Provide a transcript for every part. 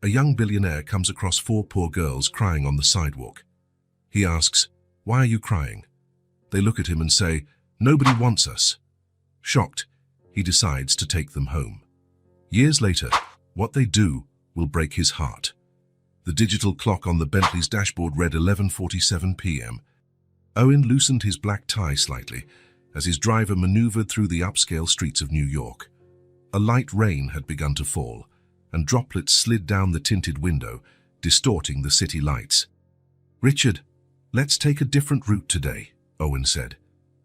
A young billionaire comes across four poor girls crying on the sidewalk. He asks, "Why are you crying?" They look at him and say, "Nobody wants us." Shocked, he decides to take them home. Years later, what they do will break his heart. The digital clock on the Bentley's dashboard read 11:47 p.m. Owen loosened his black tie slightly as his driver maneuvered through the upscale streets of New York. A light rain had begun to fall, and droplets slid down the tinted window, distorting the city lights. "Richard, let's take a different route today," Owen said,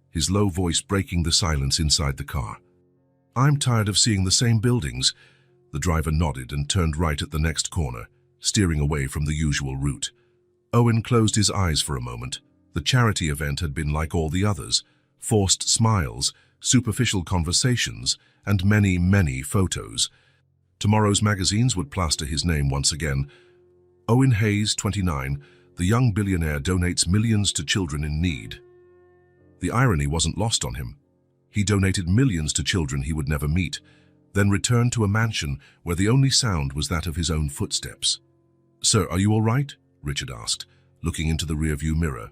his low voice breaking the silence inside the car. "I'm tired of seeing the same buildings." The driver nodded and turned right at the next corner, steering away from the usual route. Owen closed his eyes for a moment. The charity event had been like all the others: forced smiles, superficial conversations, and many, many photos. Tomorrow's magazines would plaster his name once again. Owen Hayes, 29, the young billionaire, donates millions to children in need. The irony wasn't lost on him. He donated millions to children he would never meet, then returned to a mansion where the only sound was that of his own footsteps. "Sir, are you all right?" Richard asked, looking into the rearview mirror.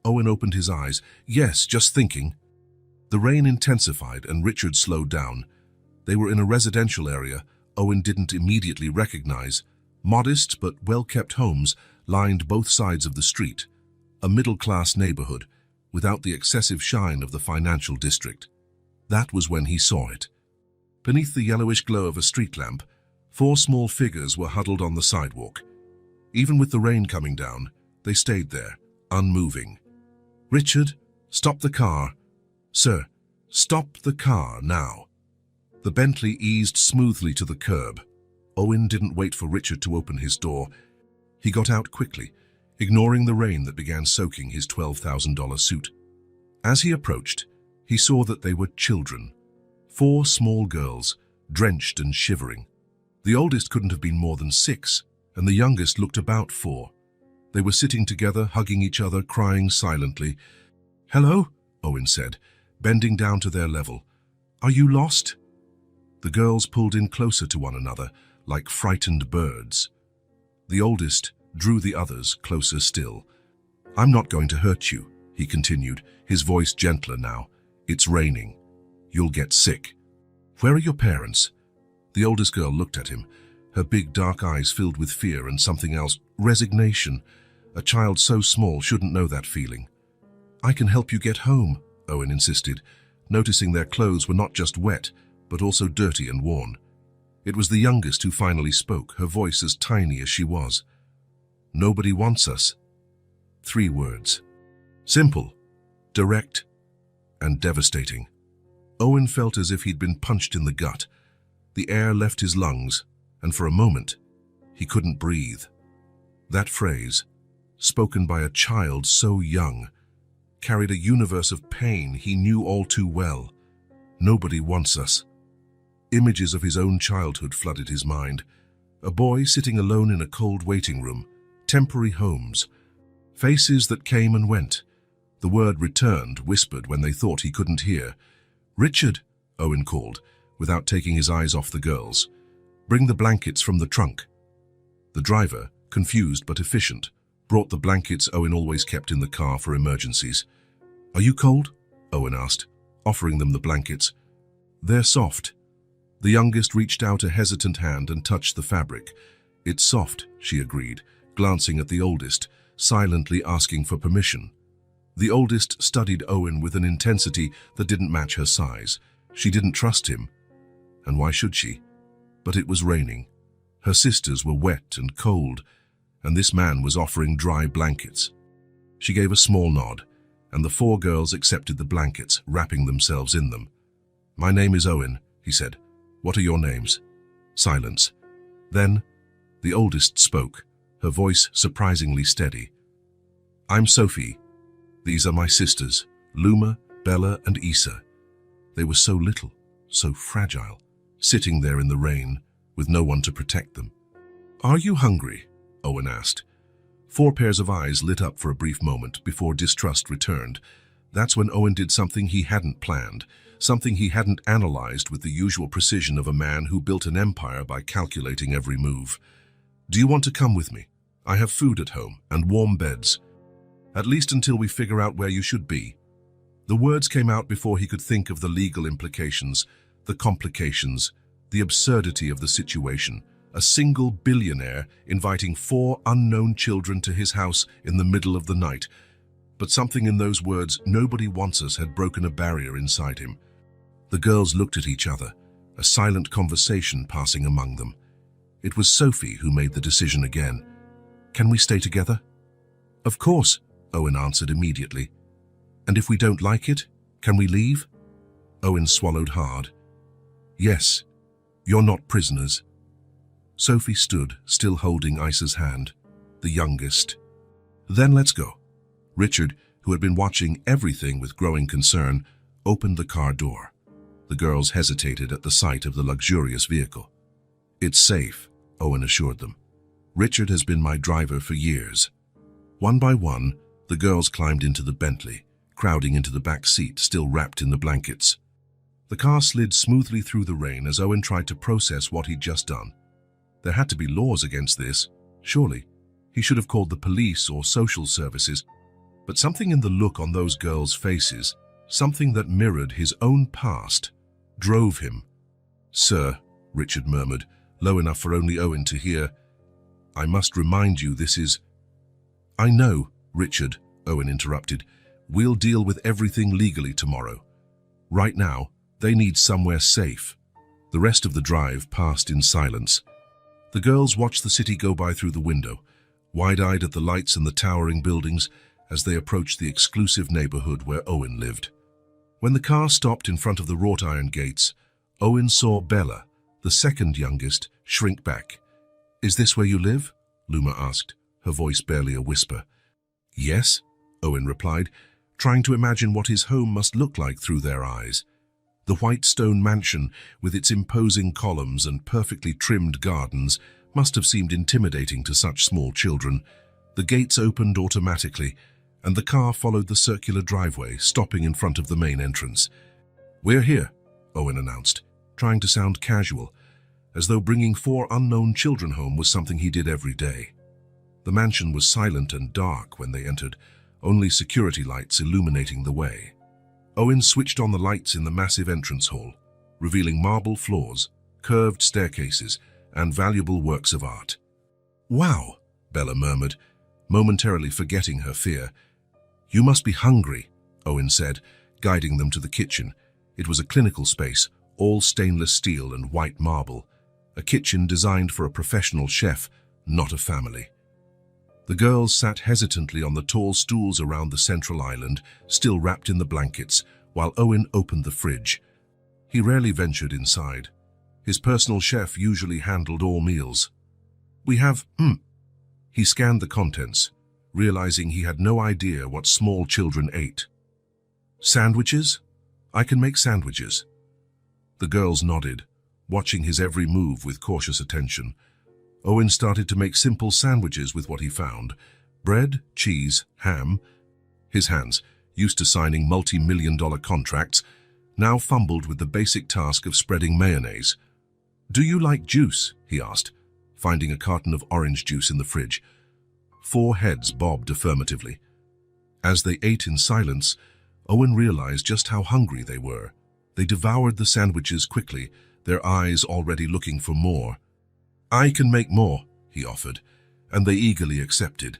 Owen opened his eyes. "Yes, just thinking." The rain intensified and Richard slowed down. They were in a residential area Owen didn't immediately recognize. Modest but well-kept homes lined both sides of the street, a middle-class neighborhood without the excessive shine of the financial district. That was when he saw it. Beneath the yellowish glow of a street lamp, four small figures were huddled on the sidewalk. Even with the rain coming down, they stayed there, unmoving. "Richard, stop the car." "Sir, stop the car now." The Bentley eased smoothly to the curb. Owen didn't wait for Richard to open his door. He got out quickly, ignoring the rain that began soaking his $12,000 suit. As he approached, he saw that they were children. Four small girls, drenched and shivering. The oldest couldn't have been more than 6, and the youngest looked about 4. They were sitting together, hugging each other, crying silently. "Hello," Owen said, bending down to their level. "Are you lost?" The girls pulled in closer to one another, like frightened birds. The oldest drew the others closer still. "I'm not going to hurt you," he continued, his voice gentler now. "It's raining. You'll get sick." "Where are your parents?" The oldest girl looked at him, her big dark eyes filled with fear and something else, resignation. A child so small shouldn't know that feeling. "I can help you get home," Owen insisted, noticing their clothes were not just wet, but also dirty and worn. It was the youngest who finally spoke, her voice as tiny as she was. "Nobody wants us." 3 words. Simple, direct, and devastating. Owen felt as if he'd been punched in the gut. The air left his lungs, and for a moment, he couldn't breathe. That phrase, spoken by a child so young, carried a universe of pain he knew all too well. Nobody wants us. Images of his own childhood flooded his mind. A boy sitting alone in a cold waiting room, temporary homes, faces that came and went. The word returned, whispered when they thought he couldn't hear. "Richard," Owen called, without taking his eyes off the girls. "Bring the blankets from the trunk." The driver, confused but efficient, brought the blankets Owen always kept in the car for emergencies. "Are you cold?" Owen asked, offering them the blankets. "They're soft." The youngest reached out a hesitant hand and touched the fabric. "It's soft," she agreed, glancing at the oldest, silently asking for permission. The oldest studied Owen with an intensity that didn't match her size. She didn't trust him. And why should she? But it was raining. Her sisters were wet and cold, and this man was offering dry blankets. She gave a small nod, and the 4 girls accepted the blankets, wrapping themselves in them. "My name is Owen," he said. "What are your names?" Silence. Then, the oldest spoke, her voice surprisingly steady. "I'm Sophie. These are my sisters, Luma, Bella, and Issa." They were so little, so fragile, sitting there in the rain, with no one to protect them. "Are you hungry?" Owen asked. 4 pairs of eyes lit up for a brief moment before distrust returned. That's when Owen did something he hadn't planned, something he hadn't analyzed with the usual precision of a man who built an empire by calculating every move. Do you want to come with me? I have food at home and warm beds. At least until we figure out where you should be. The words came out before he could think of the legal implications, the complications, the absurdity of the situation. A single billionaire inviting 4 unknown children to his house in the middle of the night. But something in those words, "nobody wants us," had broken a barrier inside him. The girls looked at each other, a silent conversation passing among them. It was Sophie who made the decision again. "Can we stay together?" "Of course," Owen answered immediately. "And if we don't like it, can we leave?" Owen swallowed hard. "Yes, you're not prisoners." Sophie stood, still holding Isa's hand, the youngest. "Then let's go." Richard, who had been watching everything with growing concern, opened the car door. The girls hesitated at the sight of the luxurious vehicle. "It's safe," Owen assured them. "Richard has been my driver for years." One by one, the girls climbed into the Bentley, crowding into the back seat, still wrapped in the blankets. The car slid smoothly through the rain as Owen tried to process what he'd just done. There had to be laws against this, surely. He should have called the police or social services. But something in the look on those girls' faces, something that mirrored his own past, drove him. "Sir," Richard murmured, low enough for only Owen to hear, "I must remind you this is—" "I know, Richard," Owen interrupted. "We'll deal with everything legally tomorrow. Right now, they need somewhere safe." The rest of the drive passed in silence. The girls watched the city go by through the window, wide-eyed at the lights and the towering buildings as they approached the exclusive neighborhood where Owen lived. When the car stopped in front of the wrought iron gates, Owen saw Bella, the second youngest, shrink back. "Is this where you live?" Luma asked, her voice barely a whisper. "Yes," Owen replied, trying to imagine what his home must look like through their eyes. The white stone mansion, with its imposing columns and perfectly trimmed gardens, must have seemed intimidating to such small children. The gates opened automatically, and the car followed the circular driveway, stopping in front of the main entrance. "We're here," Owen announced, trying to sound casual, as though bringing 4 unknown children home was something he did every day. The mansion was silent and dark when they entered, only security lights illuminating the way. Owen switched on the lights in the massive entrance hall, revealing marble floors, curved staircases, and valuable works of art. "Wow," Bella murmured, momentarily forgetting her fear. "You must be hungry," Owen said, guiding them to the kitchen. It was a clinical space, all stainless steel and white marble. A kitchen designed for a professional chef, not a family. The girls sat hesitantly on the tall stools around the central island, still wrapped in the blankets, while Owen opened the fridge. He rarely ventured inside. His personal chef usually handled all meals. "We have, He scanned the contents, realizing he had no idea what small children ate. "Sandwiches? I can make sandwiches." The girls nodded, watching his every move with cautious attention. Owen started to make simple sandwiches with what he found: bread, cheese, ham. His hands, used to signing multi-million-dollar contracts, now fumbled with the basic task of spreading mayonnaise. "Do you like juice?" he asked, finding a carton of orange juice in the fridge. 4 heads bobbed affirmatively. As they ate in silence, Owen realized just how hungry they were. They devoured the sandwiches quickly, their eyes already looking for more. "I can make more," he offered, and they eagerly accepted.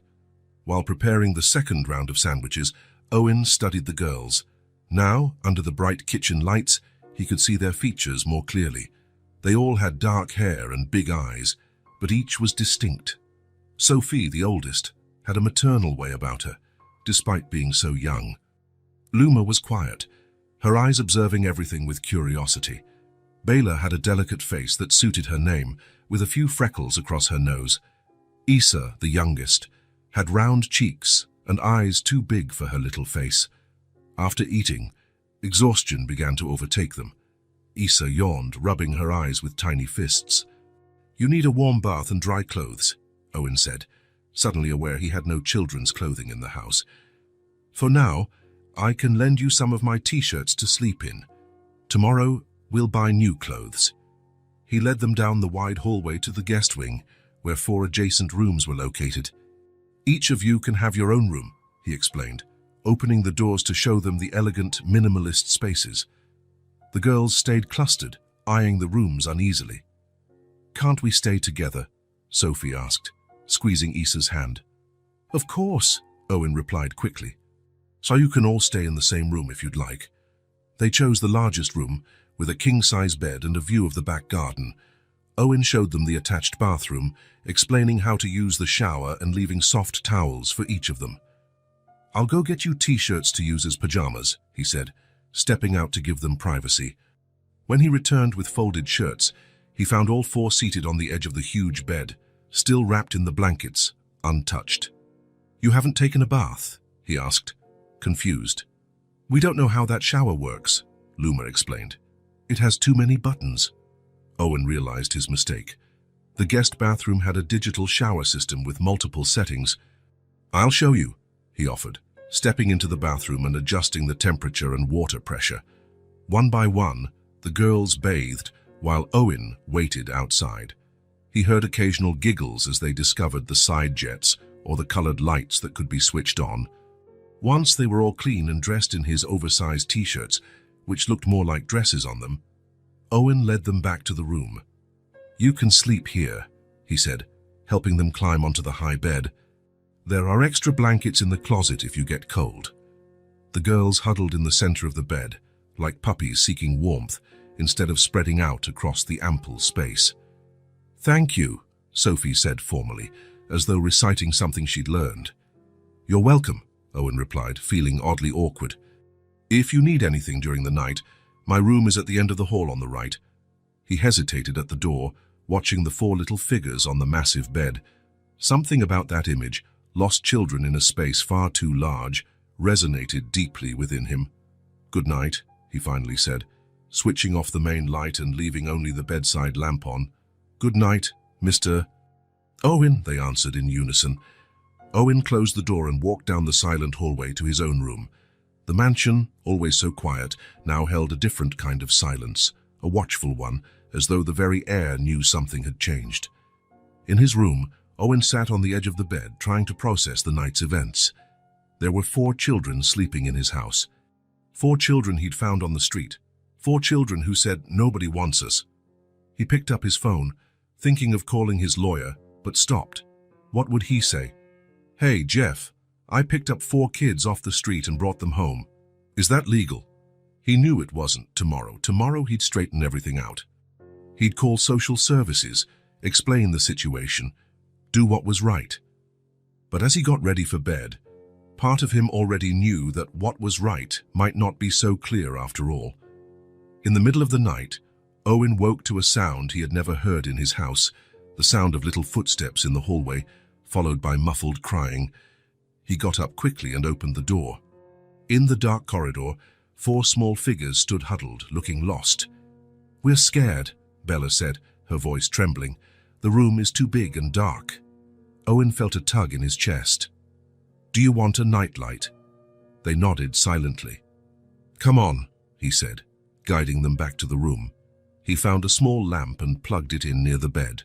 While preparing the second round of sandwiches, Owen studied the girls. Now, under the bright kitchen lights, he could see their features more clearly. They all had dark hair and big eyes, but each was distinct. Sophie, the oldest, had a maternal way about her, despite being so young. Luma was quiet, her eyes observing everything with curiosity. Bela had a delicate face that suited her name, with a few freckles across her nose. Isa, the youngest, had round cheeks and eyes too big for her little face. After eating, exhaustion began to overtake them. Isa yawned, rubbing her eyes with tiny fists. "You need a warm bath and dry clothes," Owen said, suddenly aware he had no children's clothing in the house. "For now, I can lend you some of my t-shirts to sleep in. Tomorrow, we'll buy new clothes." He led them down the wide hallway to the guest wing, where 4 adjacent rooms were located. "Each of you can have your own room," he explained, opening the doors to show them the elegant, minimalist spaces. The girls stayed clustered, eyeing the rooms uneasily. "Can't we stay together?" Sophie asked, squeezing Issa's hand. "Of course," Owen replied quickly. "So you can all stay in the same room if you'd like." They chose the largest room, with a king-size bed and a view of the back garden. Owen showed them the attached bathroom, explaining how to use the shower and leaving soft towels for each of them. "I'll go get you t-shirts to use as pajamas," he said, stepping out to give them privacy. When he returned with folded shirts, he found all 4 seated on the edge of the huge bed, still wrapped in the blankets, untouched. "You haven't taken a bath?" he asked, confused. "We don't know how that shower works," Luma explained. "It has too many buttons." Owen realized his mistake. The guest bathroom had a digital shower system with multiple settings. "I'll show you," he offered, stepping into the bathroom and adjusting the temperature and water pressure. One by one, the girls bathed, while Owen waited outside. He heard occasional giggles as they discovered the side jets or the colored lights that could be switched on. Once they were all clean and dressed in his oversized t-shirts, which looked more like dresses on them, Owen led them back to the room. "You can sleep here," he said, helping them climb onto the high bed. "There are extra blankets in the closet if you get cold." The girls huddled in the center of the bed, like puppies seeking warmth, instead of spreading out across the ample space. "Thank you," Sophie said formally, as though reciting something she'd learned. "You're welcome," Owen replied, feeling oddly awkward. "If you need anything during the night, my room is at the end of the hall on the right." He hesitated at the door, watching the 4 little figures on the massive bed. Something about that image, lost children in a space far too large, resonated deeply within him. "Good night," he finally said, switching off the main light and leaving only the bedside lamp on. "Good night, Mr. Owen," they answered in unison. Owen closed the door and walked down the silent hallway to his own room. The mansion, always so quiet, now held a different kind of silence, a watchful one, as though the very air knew something had changed. In his room, Owen sat on the edge of the bed, trying to process the night's events. There were 4 children sleeping in his house. 4 children he'd found on the street. 4 children who said, "Nobody wants us." He picked up his phone, thinking of calling his lawyer, but stopped. What would he say? "Hey, Jeff, I picked up 4 kids off the street and brought them home. Is that legal?" He knew it wasn't. Tomorrow he'd straighten everything out. He'd call social services, explain the situation, do what was right. But as he got ready for bed, part of him already knew that what was right might not be so clear after all. In the middle of the night, Owen woke to a sound he had never heard in his house, the sound of little footsteps in the hallway, followed by muffled crying. He got up quickly and opened the door. In the dark corridor, 4 small figures stood huddled, looking lost. "We're scared," Bella said, her voice trembling. "The room is too big and dark." Owen felt a tug in his chest. "Do you want a nightlight?" They nodded silently. "Come on," he said, guiding them back to the room. He found a small lamp and plugged it in near the bed.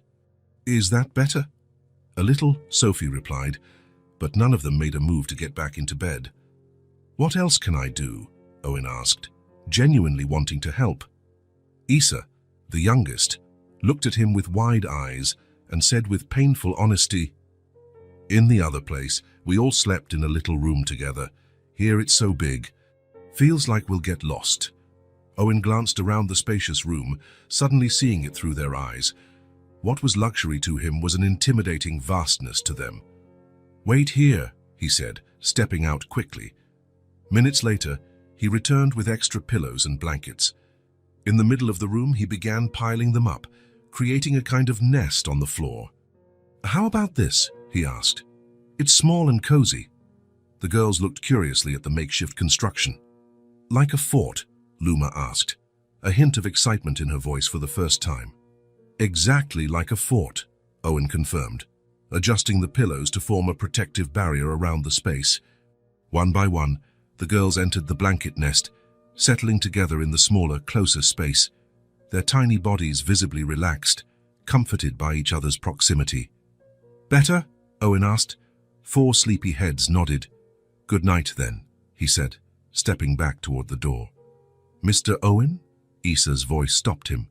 "Is that better?" "A little," Sophie replied, but none of them made a move to get back into bed. "What else can I do?" Owen asked, genuinely wanting to help. Issa, the youngest, looked at him with wide eyes and said with painful honesty, "In the other place, we all slept in a little room together. Here it's so big. Feels like we'll get lost." Owen glanced around the spacious room, suddenly seeing it through their eyes. What was luxury to him was an intimidating vastness to them. "Wait here," he said, stepping out quickly. Minutes later, he returned with extra pillows and blankets. In the middle of the room, he began piling them up, creating a kind of nest on the floor. "How about this?" he asked. "It's small and cozy." The girls looked curiously at the makeshift construction. "Like a fort?" Luma asked, a hint of excitement in her voice for the first time. "Exactly like a fort," Owen confirmed, adjusting the pillows to form a protective barrier around the space. One by one, the girls entered the blanket nest, settling together in the smaller, closer space, their tiny bodies visibly relaxed, comforted by each other's proximity. Better? Owen asked. 4 sleepy heads nodded. Good night, then, he said, stepping back toward the door. Mr. Owen? Issa's voice stopped him.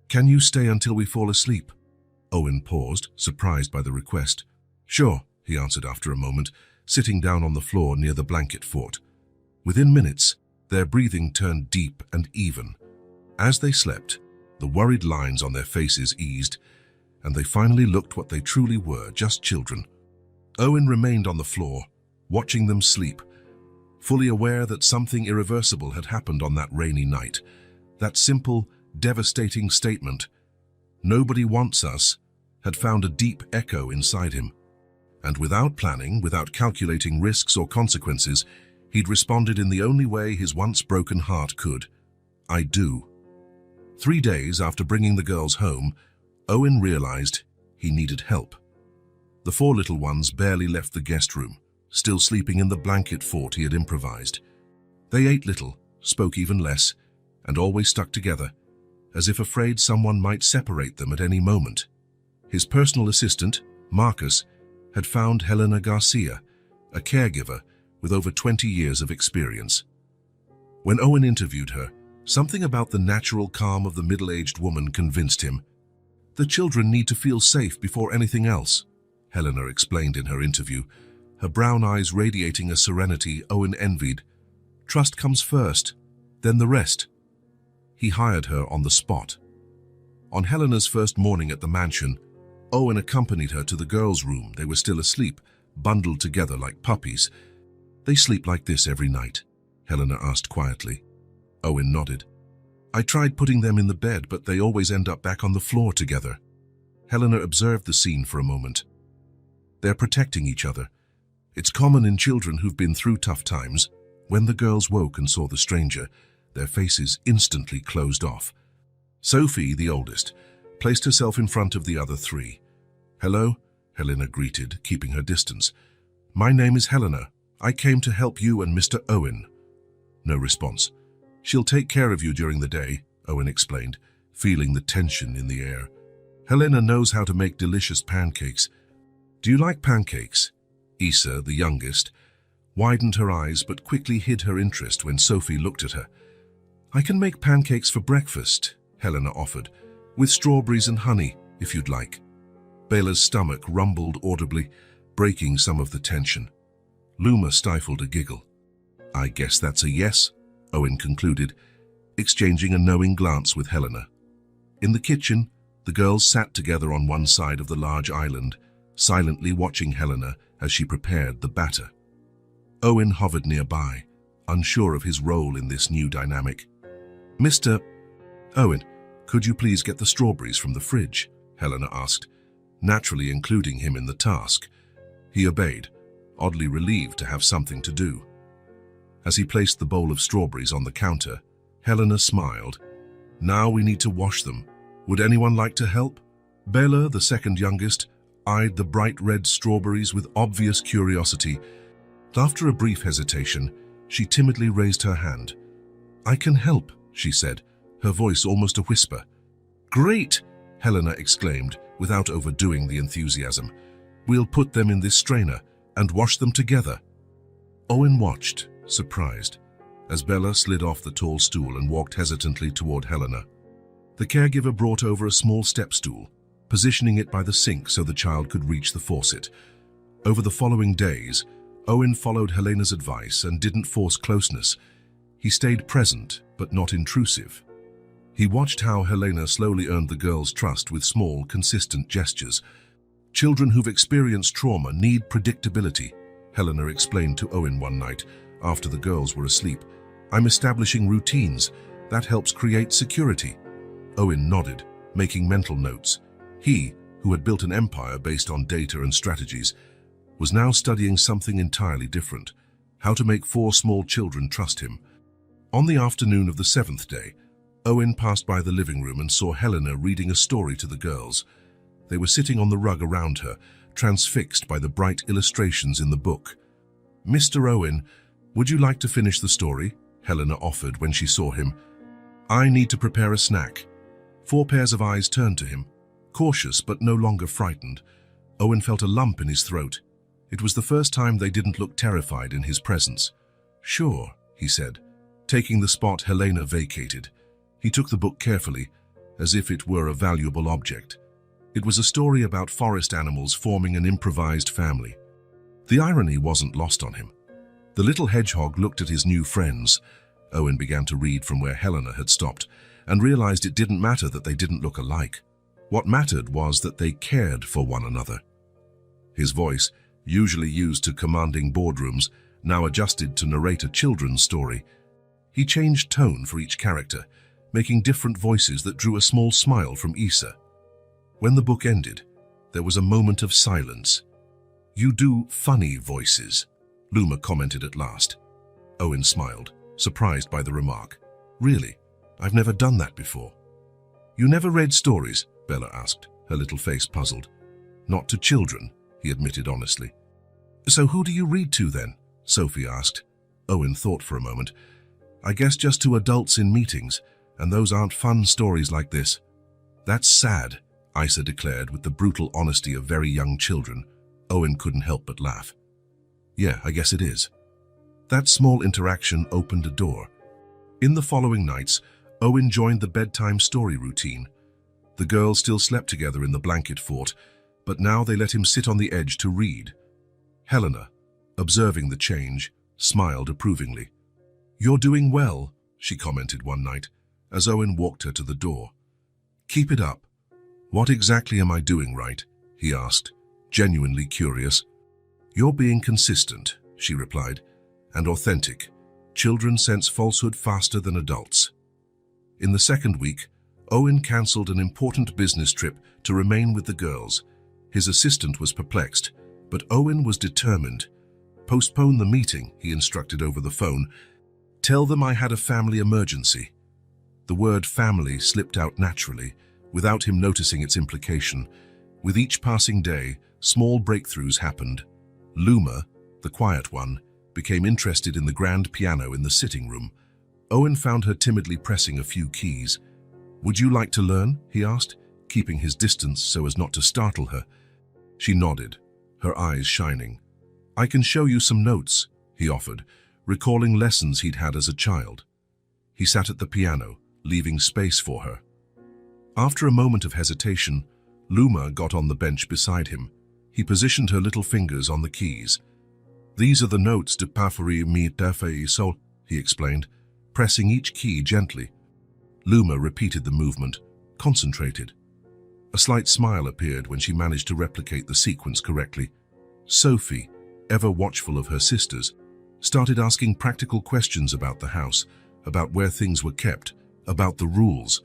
Can you stay until we fall asleep? Owen paused, surprised by the request. Sure, he answered after a moment, sitting down on the floor near the blanket fort. Within minutes, their breathing turned deep and even. As they slept, the worried lines on their faces eased, and they finally looked what they truly were, just children. Owen remained on the floor, watching them sleep, fully aware that something irreversible had happened on that rainy night. That simple, devastating statement, "Nobody wants us," had found a deep echo inside him. And without planning, without calculating risks or consequences, he'd responded in the only way his once broken heart could. I do. 3 days after bringing the girls home, Owen realized he needed help. The 4 little ones barely left the guest room, still sleeping in the blanket fort he had improvised. They ate little, spoke even less, and always stuck together, as if afraid someone might separate them at any moment. His personal assistant, Marcus, had found Helena Garcia, a caregiver with over 20 years of experience. When Owen interviewed her, something about the natural calm of the middle-aged woman convinced him. The children need to feel safe before anything else, Helena explained in her interview, her brown eyes radiating a serenity Owen envied. Trust comes first, then the rest. He hired her on the spot. On Helena's first morning at the mansion, Owen accompanied her to the girls' room. They were still asleep, bundled together like puppies. They sleep like this every night, Helena asked quietly. Owen nodded. I tried putting them in the bed, but they always end up back on the floor together. Helena observed the scene for a moment. They're protecting each other. It's common in children who've been through tough times. When the girls woke and saw the stranger, their faces instantly closed off. Sophie, the oldest, placed herself in front of the other 3. Hello, Helena greeted, keeping her distance. My name is Helena. I came to help you and Mr. Owen. No response. She'll take care of you during the day, Owen explained, feeling the tension in the air. Helena knows how to make delicious pancakes. Do you like pancakes? Issa, the youngest, widened her eyes but quickly hid her interest when Sophie looked at her. I can make pancakes for breakfast, Helena offered, with strawberries and honey, if you'd like. Bela's stomach rumbled audibly, breaking some of the tension. Luma stifled a giggle. I guess that's a yes, Owen concluded, exchanging a knowing glance with Helena. In the kitchen, the girls sat together on one side of the large island, silently watching Helena as she prepared the batter. Owen hovered nearby, unsure of his role in this new dynamic. Mr. Owen, could you please get the strawberries from the fridge? Helena asked, naturally including him in the task. He obeyed, oddly relieved to have something to do. As he placed the bowl of strawberries on the counter, Helena smiled. Now we need to wash them. Would anyone like to help? Bella, the second youngest, eyed the bright red strawberries with obvious curiosity. After a brief hesitation, she timidly raised her hand. I can help, she said, her voice almost a whisper. Great, Helena exclaimed, without overdoing the enthusiasm. We'll put them in this strainer and wash them together. Owen watched, surprised, as Bella slid off the tall stool and walked hesitantly toward Helena. The caregiver brought over a small step stool, positioning it by the sink so the child could reach the faucet. Over the following days, Owen followed Helena's advice and didn't force closeness. He stayed present, but not intrusive. He watched how Helena slowly earned the girls' trust with small, consistent gestures. Children who've experienced trauma need predictability, Helena explained to Owen one night after the girls were asleep. I'm establishing routines. That helps create security. Owen nodded, making mental notes. He, who had built an empire based on data and strategies, was now studying something entirely different, how to make 4 small children trust him. On the afternoon of the 7th day, Owen passed by the living room and saw Helena reading a story to the girls. They were sitting on the rug around her, transfixed by the bright illustrations in the book. Mr. Owen, would you like to finish the story? Helena offered when she saw him. I need to prepare a snack. 4 pairs of eyes turned to him, cautious but no longer frightened. Owen felt a lump in his throat. It was the first time they didn't look terrified in his presence. "Sure," he said, taking the spot Helena vacated. He took the book carefully, as if it were a valuable object. It was a story about forest animals forming an improvised family. The irony wasn't lost on him. The little hedgehog looked at his new friends. Owen began to read from where Helena had stopped, and realized it didn't matter that they didn't look alike. What mattered was that they cared for one another. His voice, usually used to commanding boardrooms, now adjusted to narrate a children's story. He changed tone for each character, making different voices that drew a small smile from Issa. When the book ended, there was a moment of silence. "You do funny voices," Luma commented at last. Owen smiled, surprised by the remark. "Really? I've never done that before." "You never read stories?" Bella asked, her little face puzzled. "Not to children," he admitted honestly. "So who do you read to then?" Sophie asked. Owen thought for a moment. "I guess just to adults in meetings, and those aren't fun stories like this." "That's sad," Issa declared with the brutal honesty of very young children. Owen couldn't help but laugh. "Yeah, I guess it is." That small interaction opened a door. In the following nights, Owen joined the bedtime story routine. The girls still slept together in the blanket fort, but now they let him sit on the edge to read. Helena, observing the change, smiled approvingly. "You're doing well," she commented one night, as Owen walked her to the door. "Keep it up." "What exactly am I doing right?" he asked, genuinely curious. "You're being consistent," she replied, "and authentic. Children sense falsehood faster than adults." In the second week, Owen cancelled an important business trip to remain with the girls. His assistant was perplexed, but Owen was determined. "Postpone the meeting," he instructed over the phone. "Tell them I had a family emergency." The word family slipped out naturally, without him noticing its implication. With each passing day, small breakthroughs happened. Luma, the quiet one, became interested in the grand piano in the sitting room. Owen found her timidly pressing a few keys. "Would you like to learn?" he asked, keeping his distance so as not to startle her. She nodded, her eyes shining. "I can show you some notes," he offered, recalling lessons he'd had as a child. He sat at the piano, leaving space for her. After a moment of hesitation, Luma got on the bench beside him. He positioned her little fingers on the keys. "These are the notes de Pafari mi tefe sol," he explained, pressing each key gently. Luma repeated the movement, concentrated. A slight smile appeared when she managed to replicate the sequence correctly. Sophie, ever watchful of her sisters, started asking practical questions about the house, about where things were kept, about the rules.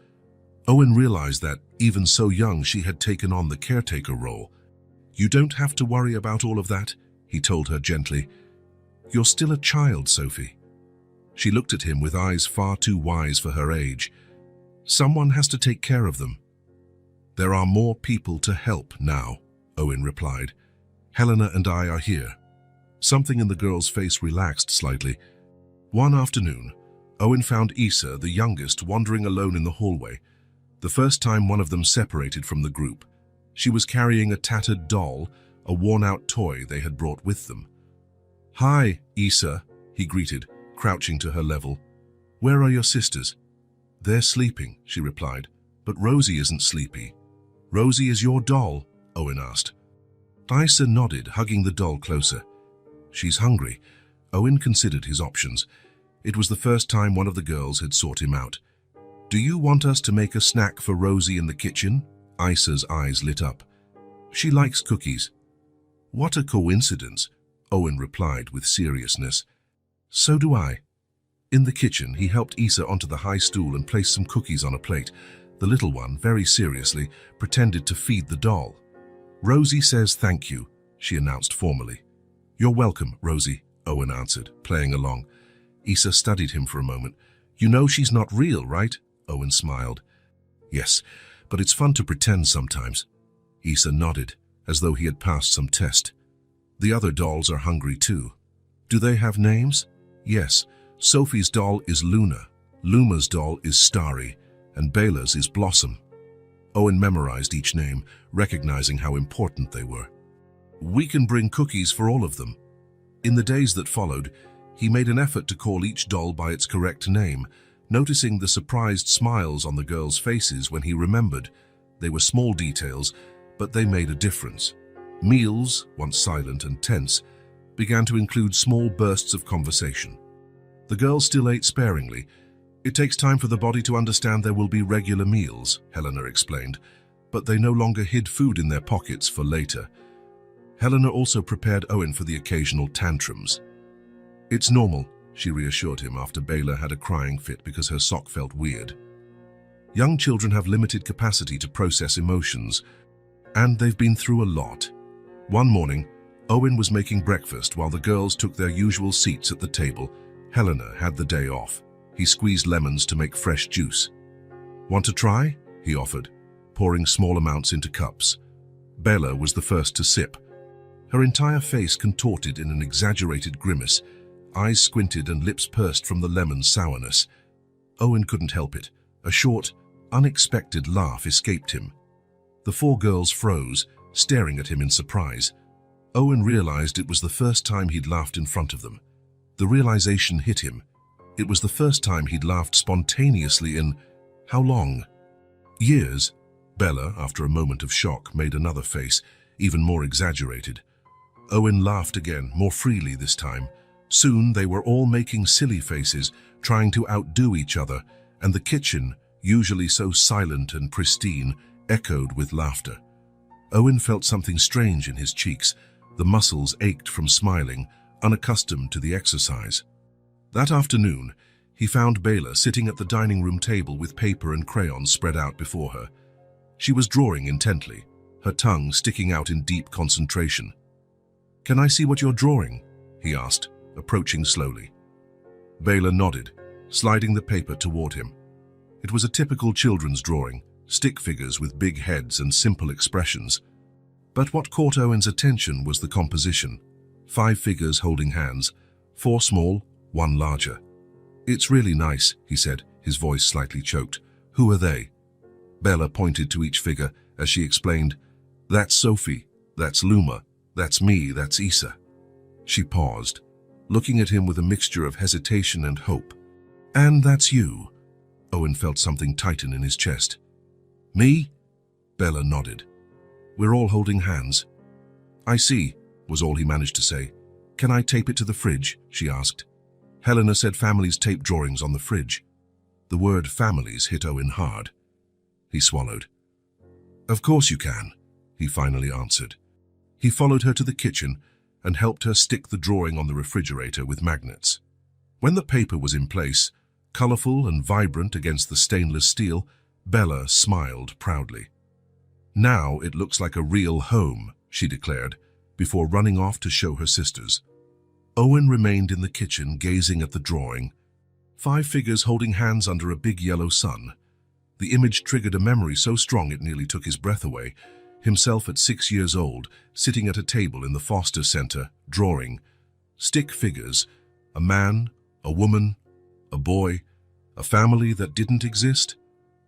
Owen realized that, even so young, she had taken on the caretaker role. "You don't have to worry about all of that," he told her gently. "You're still a child, Sophie." She looked at him with eyes far too wise for her age. "Someone has to take care of them." "There are more people to help now," Owen replied. "Helena and I are here." Something in the girl's face relaxed slightly. One afternoon, Owen found Issa, the youngest, wandering alone in the hallway. The first time one of them separated from the group. She was carrying a tattered doll, a worn-out toy they had brought with them. "Hi, Issa," he greeted, crouching to her level. "Where are your sisters?" "They're sleeping," she replied, "but Rosie isn't sleepy." "Rosie is your doll?" Owen asked. Issa nodded, hugging the doll closer. "She's hungry." Owen considered his options. It was the first time one of the girls had sought him out. "Do you want us to make a snack for Rosie in the kitchen?" Issa's eyes lit up. "She likes cookies." "What a coincidence," Owen replied with seriousness. "So do I." In the kitchen, he helped Issa onto the high stool and placed some cookies on a plate. The little one, very seriously, pretended to feed the doll. "Rosie says thank you," she announced formally. "You're welcome, Rosie," Owen answered, playing along. Issa studied him for a moment. "You know she's not real, right?" Owen smiled. "Yes, but it's fun to pretend sometimes." Issa nodded, as though he had passed some test. "The other dolls are hungry too." "Do they have names?" "Yes. Sophie's doll is Luna, Luma's doll is Starry, and Bela's is Blossom." Owen memorized each name, recognizing how important they were. We can bring cookies for all of them. In the days that followed, he made an effort to call each doll by its correct name, noticing the surprised smiles on the girls' faces when he remembered. They were small details, but they made a difference. Meals, once silent and tense, began to include small bursts of conversation. The girls still ate sparingly. It takes time for the body to understand there will be regular meals, Helena explained, but they no longer hid food in their pockets for later. Helena also prepared Owen for the occasional tantrums. It's normal, she reassured him after Bela had a crying fit because her sock felt weird. Young children have limited capacity to process emotions, and they've been through a lot. One morning, Owen was making breakfast while the girls took their usual seats at the table. Helena had the day off. He squeezed lemons to make fresh juice. Want to try? He offered, pouring small amounts into cups. Bela was the first to sip. Her entire face contorted in an exaggerated grimace, eyes squinted and lips pursed from the lemon sourness. Owen couldn't help it. A short, unexpected laugh escaped him. The four girls froze, staring at him in surprise. Owen realized it was the first time he'd laughed in front of them. The realization hit him. It was the first time he'd laughed spontaneously in how long? Years. Bela, after a moment of shock, made another face, even more exaggerated. Owen laughed again, more freely this time. Soon they were all making silly faces, trying to outdo each other, and the kitchen, usually so silent and pristine, echoed with laughter. Owen felt something strange in his cheeks. The muscles ached from smiling, unaccustomed to the exercise. That afternoon, he found Bela sitting at the dining room table with paper and crayons spread out before her. She was drawing intently, her tongue sticking out in deep concentration. "Can I see what you're drawing?" he asked, approaching slowly. Bela nodded, sliding the paper toward him. It was a typical children's drawing, stick figures with big heads and simple expressions. But what caught Owen's attention was the composition. 5 figures holding hands, 4 small, 1 larger. "It's really nice," he said, his voice slightly choked. "Who are they?" Bela pointed to each figure as she explained, "That's Sophie, that's Luma, that's me, that's Isa." She paused, looking at him with a mixture of hesitation and hope. "And that's you." Owen felt something tighten in his chest. "Me?" Bela nodded. "We're all holding hands." "I see," was all he managed to say. "Can I tape it to the fridge?" she asked. Helena said families tape drawings on the fridge. The word families hit Owen hard. He swallowed. "Of course you can," he finally answered. He followed her to the kitchen and helped her stick the drawing on the refrigerator with magnets. When the paper was in place, colorful and vibrant against the stainless steel, Bela smiled proudly. "Now it looks like a real home," she declared, before running off to show her sisters. Owen remained in the kitchen gazing at the drawing. 5 figures holding hands under a big yellow sun. The image triggered a memory so strong it nearly took his breath away. Himself at 6 years old, sitting at a table in the foster center, drawing. Stick figures, a man, a woman, a boy, a family that didn't exist,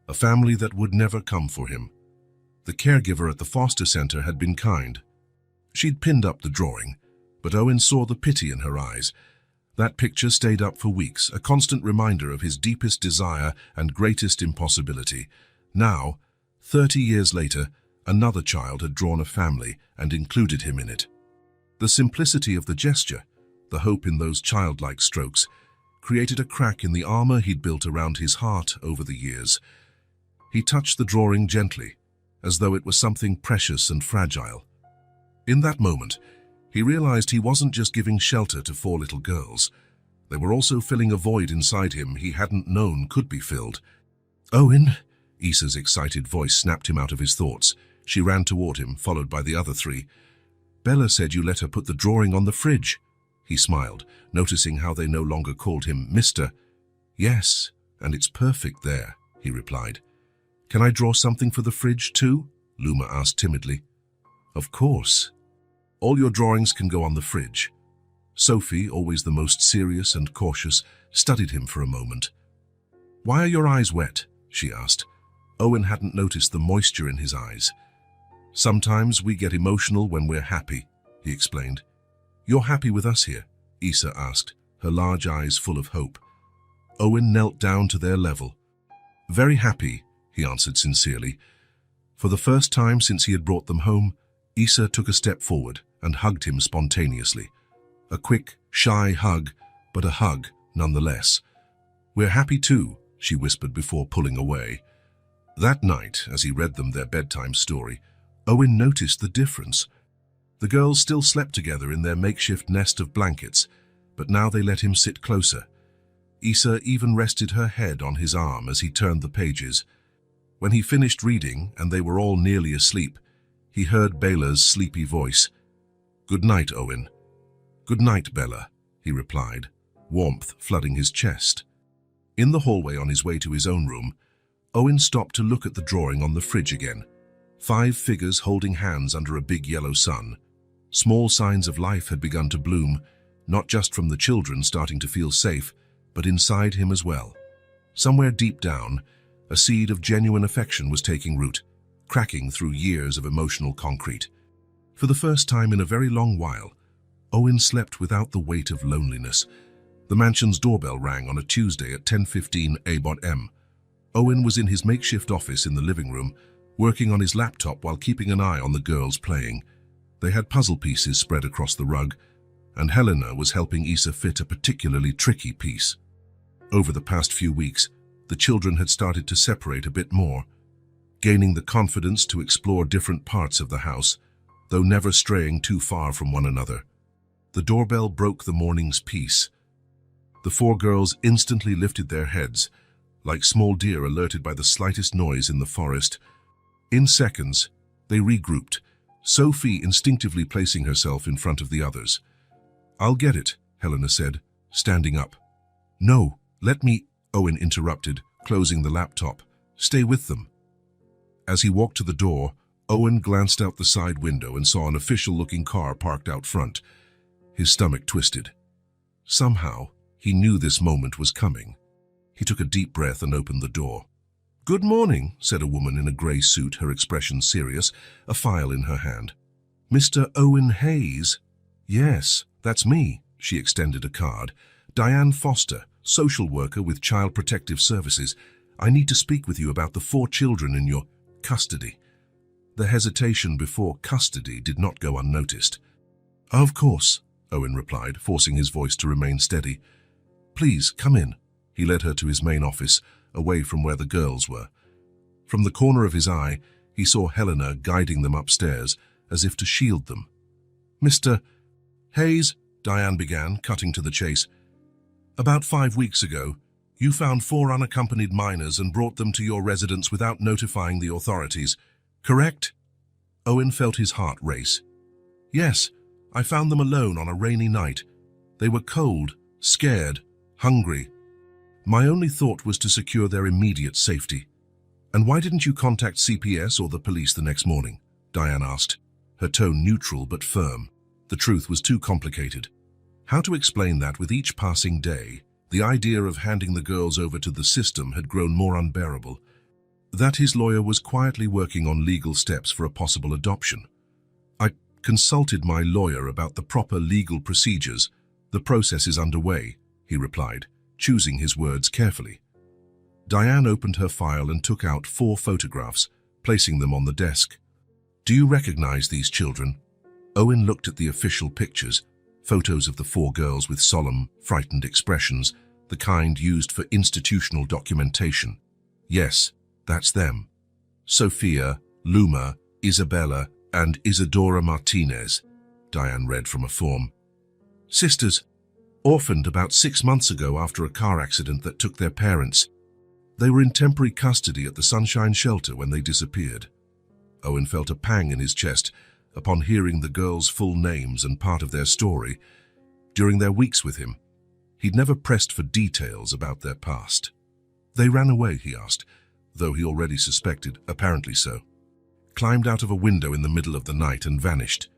a family that would never come for him. The caregiver at the foster center had been kind. She'd pinned up the drawing, but Owen saw the pity in her eyes. That picture stayed up for weeks, a constant reminder of his deepest desire and greatest impossibility. Now, 30 years later, another child had drawn a family and included him in it. The simplicity of the gesture, the hope in those childlike strokes, created a crack in the armor he'd built around his heart over the years. He touched the drawing gently, as though it was something precious and fragile. In that moment, he realized he wasn't just giving shelter to 4 little girls. They were also filling a void inside him he hadn't known could be filled. "Owen!" Isa's excited voice snapped him out of his thoughts. She ran toward him, followed by the other 3. "Bela said you let her put the drawing on the fridge." He smiled, noticing how they no longer called him Mr. "Yes, and it's perfect there," he replied. "Can I draw something for the fridge too?" Luma asked timidly. "Of course. All your drawings can go on the fridge." Sophie, always the most serious and cautious, studied him for a moment. "Why are your eyes wet?" she asked. Owen hadn't noticed the moisture in his eyes. "Sometimes we get emotional when we're happy," he explained. "You're happy with us here?" Issa asked, her large eyes full of hope. Owen knelt down to their level. "Very happy," he answered sincerely. For the first time since he had brought them home, Issa took a step forward and hugged him spontaneously. A quick, shy hug, but a hug nonetheless. "We're happy too," she whispered before pulling away. That night, as he read them their bedtime story, Owen noticed the difference. The girls still slept together in their makeshift nest of blankets, but now they let him sit closer. Issa even rested her head on his arm as he turned the pages. When he finished reading and they were all nearly asleep, he heard Bella's sleepy voice. "Good night, Owen." "Good night, Bella," he replied, warmth flooding his chest. In the hallway on his way to his own room, Owen stopped to look at the drawing on the fridge again. 5 figures holding hands under a big yellow sun. Small signs of life had begun to bloom, not just from the children starting to feel safe, but inside him as well. Somewhere deep down, a seed of genuine affection was taking root, cracking through years of emotional concrete. For the first time in a very long while, Owen slept without the weight of loneliness. The mansion's doorbell rang on a Tuesday at 10:15 a.m. Owen was in his makeshift office in the living room, working on his laptop while keeping an eye on the girls playing. They had puzzle pieces spread across the rug, and Helena was helping Issa fit a particularly tricky piece. Over the past few weeks, the children had started to separate a bit more, gaining the confidence to explore different parts of the house, though never straying too far from one another. The doorbell broke the morning's peace. The 4 girls instantly lifted their heads, like small deer alerted by the slightest noise in the forest. In seconds, they regrouped, Sophie instinctively placing herself in front of the others. "I'll get it," Helena said, standing up. "No, let me," Owen interrupted, closing the laptop. "Stay with them." As he walked to the door, Owen glanced out the side window and saw an official-looking car parked out front. His stomach twisted. Somehow, he knew this moment was coming. He took a deep breath and opened the door. "Good morning," said a woman in a grey suit, her expression serious, a file in her hand. "Mr. Owen Hayes?" "Yes, that's me," she extended a card. "Diane Foster, social worker with Child Protective Services. I need to speak with you about the 4 children in your custody." The hesitation before custody did not go unnoticed. "Of course," Owen replied, forcing his voice to remain steady. "Please, come in." He led her to his main office, away from where the girls were. From the corner of his eye, he saw Helena guiding them upstairs, as if to shield them. "Mr. Hayes," Diane began, cutting to the chase. "About 5 weeks ago, you found 4 unaccompanied minors and brought them to your residence without notifying the authorities, correct?" Owen felt his heart race. "Yes, I found them alone on a rainy night. They were cold, scared, hungry. My only thought was to secure their immediate safety." "And why didn't you contact CPS or the police the next morning?" Diane asked, her tone neutral but firm. The truth was too complicated. How to explain that with each passing day, the idea of handing the girls over to the system had grown more unbearable. That his lawyer was quietly working on legal steps for a possible adoption. "I consulted my lawyer about the proper legal procedures. The process is underway," he replied, choosing his words carefully. Diane opened her file and took out 4 photographs, placing them on the desk. "Do you recognize these children?" Owen looked at the official pictures, photos of the 4 girls with solemn, frightened expressions, the kind used for institutional documentation. "Yes, that's them. Sophia, Luma, Isabella, and Isadora Martinez," Diane read from a form. "Sisters, orphaned about 6 months ago after a car accident that took their parents. They were in temporary custody at the Sunshine Shelter when they disappeared." Owen felt a pang in his chest upon hearing the girls' full names and part of their story. During their weeks with him, he'd never pressed for details about their past. "They ran away," he asked, though he already suspected, apparently so. "Climbed out of a window in the middle of the night and vanished.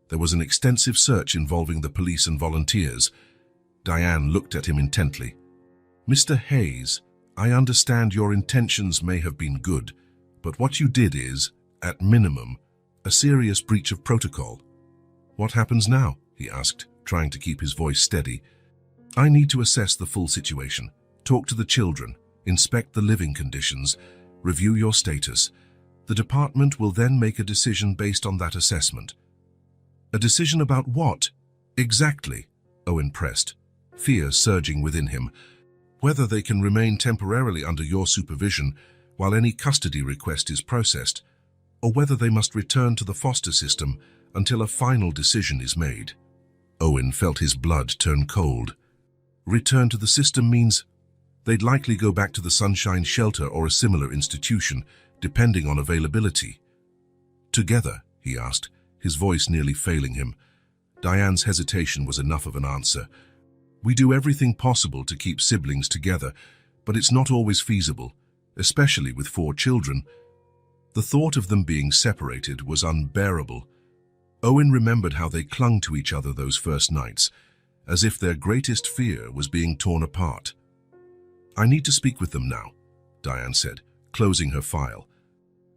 There was an extensive search involving the police and volunteers." Diane looked at him intently. "Mr. Hayes, I understand your intentions may have been good, but what you did is, at minimum, a serious breach of protocol." What happens now? He asked, trying to keep his voice steady. I need to assess the full situation, talk to the children, inspect the living conditions, review your status. The department will then make a decision based on that assessment. A decision about what? Exactly, Owen pressed, fear surging within him. Whether they can remain temporarily under your supervision while any custody request is processed, or whether they must return to the foster system until a final decision is made. Owen felt his blood turn cold. Return to the system means they'd likely go back to the Sunshine Shelter or a similar institution, depending on availability. Together, he asked, his voice nearly failing him. Diane's hesitation was enough of an answer. We do everything possible to keep siblings together, but it's not always feasible, especially with 4 children. The thought of them being separated was unbearable. Owen remembered how they clung to each other those first nights, as if their greatest fear was being torn apart. I need to speak with them now, Diane said, closing her file.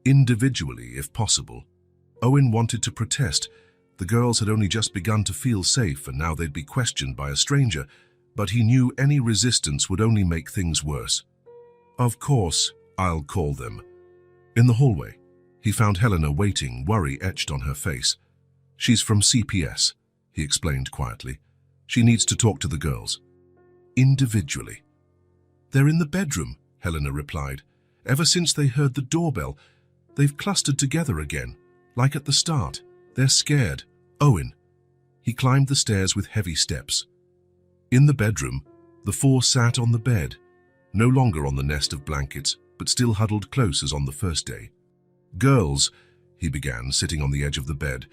Individually, if possible. Owen wanted to protest. The girls had only just begun to feel safe and now they'd be questioned by a stranger, but he knew any resistance would only make things worse. Of course, I'll call them. In the hallway, he found Helena waiting, worry etched on her face. She's from CPS, he explained quietly. She needs to talk to the girls. Individually. They're in the bedroom, Helena replied. Ever since they heard the doorbell, they've clustered together again, like at the start. They're scared. Owen. He climbed the stairs with heavy steps. In the bedroom, the 4 sat on the bed, no longer on the nest of blankets, but still huddled close as on the first day. Girls, he began, sitting on the edge of the bed.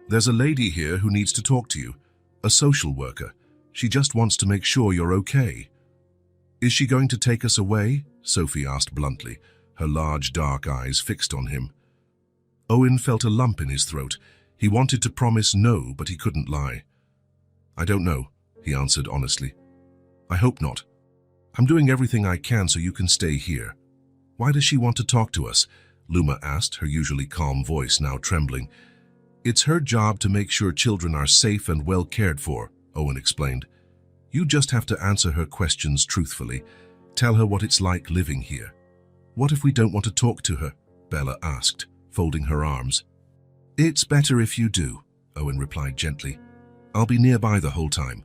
There's a lady here who needs to talk to you, a social worker. She just wants to make sure you're okay. Is she going to take us away? Sophie asked bluntly, her large dark eyes fixed on him. Owen felt a lump in his throat. He wanted to promise no, but he couldn't lie. I don't know, he answered honestly. I hope not. I'm doing everything I can so you can stay here. Why does she want to talk to us? Luma asked, her usually calm voice now trembling. It's her job to make sure children are safe and well cared for, Owen explained. You just have to answer her questions truthfully. Tell her what it's like living here. What if we don't want to talk to her? Bella asked, folding her arms. It's better if you do, Owen replied gently. I'll be nearby the whole time.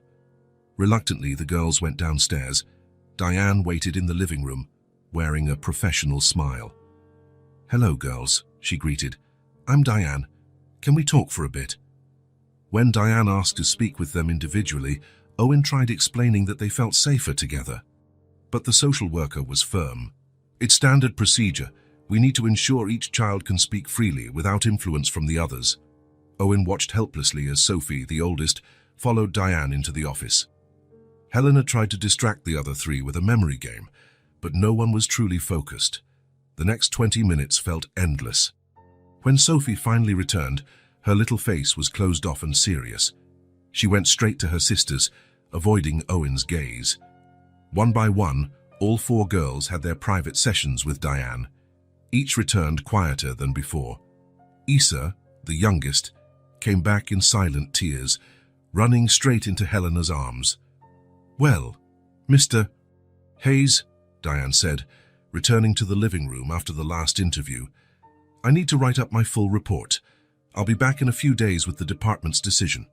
Reluctantly, the girls went downstairs. Diane waited in the living room, wearing a professional smile. Hello, girls, she greeted. I'm Diane. Can we talk for a bit? When Diane asked to speak with them individually, Owen tried explaining that they felt safer together. But the social worker was firm. It's standard procedure. We need to ensure each child can speak freely without influence from the others. Owen watched helplessly as Sophie, the oldest, followed Diane into the office. Helena tried to distract the other 3 with a memory game, but no one was truly focused. The next 20 minutes felt endless. When Sophie finally returned, her little face was closed off and serious. She went straight to her sisters, avoiding Owen's gaze. One by one, all 4 girls had their private sessions with Diane. Each returned quieter than before. Issa, the youngest, came back in silent tears, running straight into Helena's arms. Well, Mr. Hayes, Diane said, returning to the living room after the last interview. I need to write up my full report. I'll be back in a few days with the department's decision.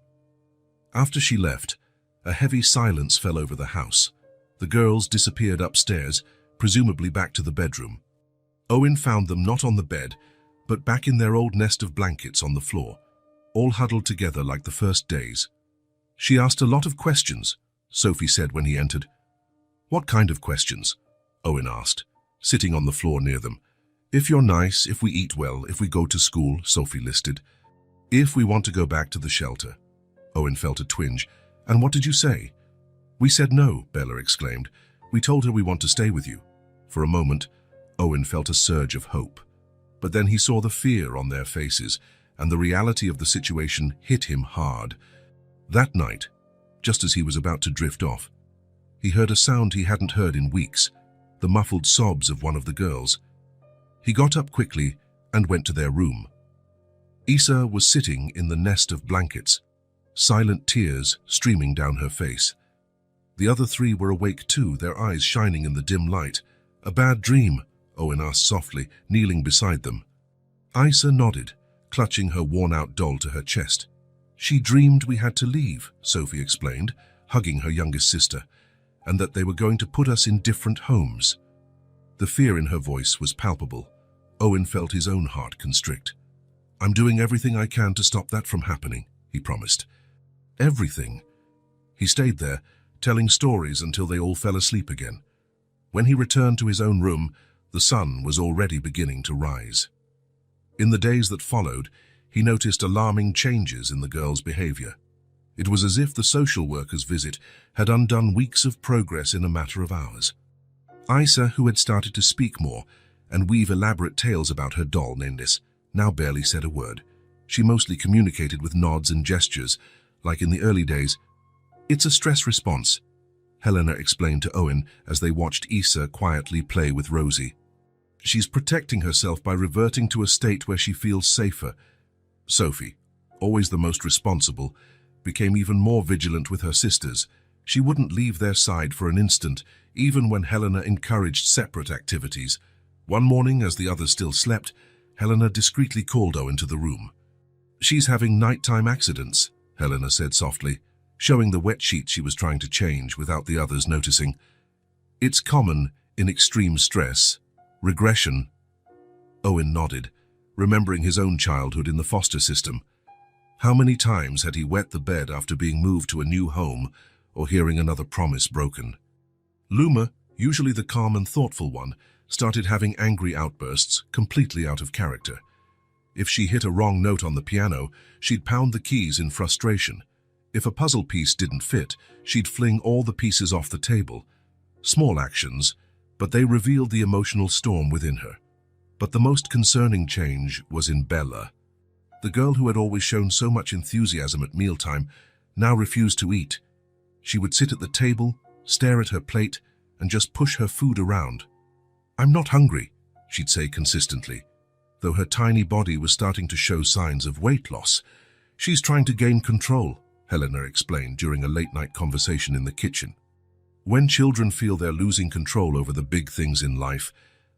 After she left, a heavy silence fell over the house. The girls disappeared upstairs, presumably back to the bedroom. Owen found them not on the bed, but back in their old nest of blankets on the floor, all huddled together like the first days. She asked a lot of questions, Sophie said when he entered. What kind of questions? Owen asked, sitting on the floor near them. If you're nice, if we eat well, if we go to school, Sophie listed. If we want to go back to the shelter. Owen felt a twinge. And what did you say? We said no, Bella exclaimed. We told her we want to stay with you. For a moment, Owen felt a surge of hope. But then he saw the fear on their faces, and the reality of the situation hit him hard. That night, just as he was about to drift off, he heard a sound he hadn't heard in weeks, the muffled sobs of one of the girls. He got up quickly and went to their room. Issa was sitting in the nest of blankets, silent tears streaming down her face. The other three were awake too, their eyes shining in the dim light. "A bad dream?" Owen asked softly, kneeling beside them. Isa nodded, clutching her worn-out doll to her chest. "She dreamed we had to leave," Sophie explained, hugging her youngest sister, "and that they were going to put us in different homes." The fear in her voice was palpable. Owen felt his own heart constrict. "I'm doing everything I can to stop that from happening," he promised. Everything. He stayed there, telling stories until they all fell asleep again. When he returned to his own room, the sun was already beginning to rise. In the days that followed, he noticed alarming changes in the girl's behavior. It was as if the social worker's visit had undone weeks of progress in a matter of hours. Isa, who had started to speak more and weave elaborate tales about her doll Nendis, now barely said a word. She mostly communicated with nods and gestures, like in the early days. "It's a stress response," Helena explained to Owen as they watched Isa quietly play with Rosie. "She's protecting herself by reverting to a state where she feels safer." Sophie, always the most responsible, became even more vigilant with her sisters. She wouldn't leave their side for an instant, even when Helena encouraged separate activities. One morning, as the others still slept, Helena discreetly called Owen to the room. "She's having nighttime accidents," Helena said softly, showing the wet sheet she was trying to change without the others noticing. "It's common in extreme stress. Regression." Owen nodded, remembering his own childhood in the foster system. How many times had he wet the bed after being moved to a new home or hearing another promise broken? Luma, usually the calm and thoughtful one, started having angry outbursts, completely out of character. If she hit a wrong note on the piano, she'd pound the keys in frustration. If a puzzle piece didn't fit, she'd fling all the pieces off the table. Small actions, but they revealed the emotional storm within her. But the most concerning change was in Bella. The girl who had always shown so much enthusiasm at mealtime now refused to eat. She would sit at the table, stare at her plate, and just push her food around. "I'm not hungry," she'd say consistently, though her tiny body was starting to show signs of weight loss. "She's trying to gain control," Helena explained during a late-night conversation in the kitchen. When children feel they're losing control over the big things in life,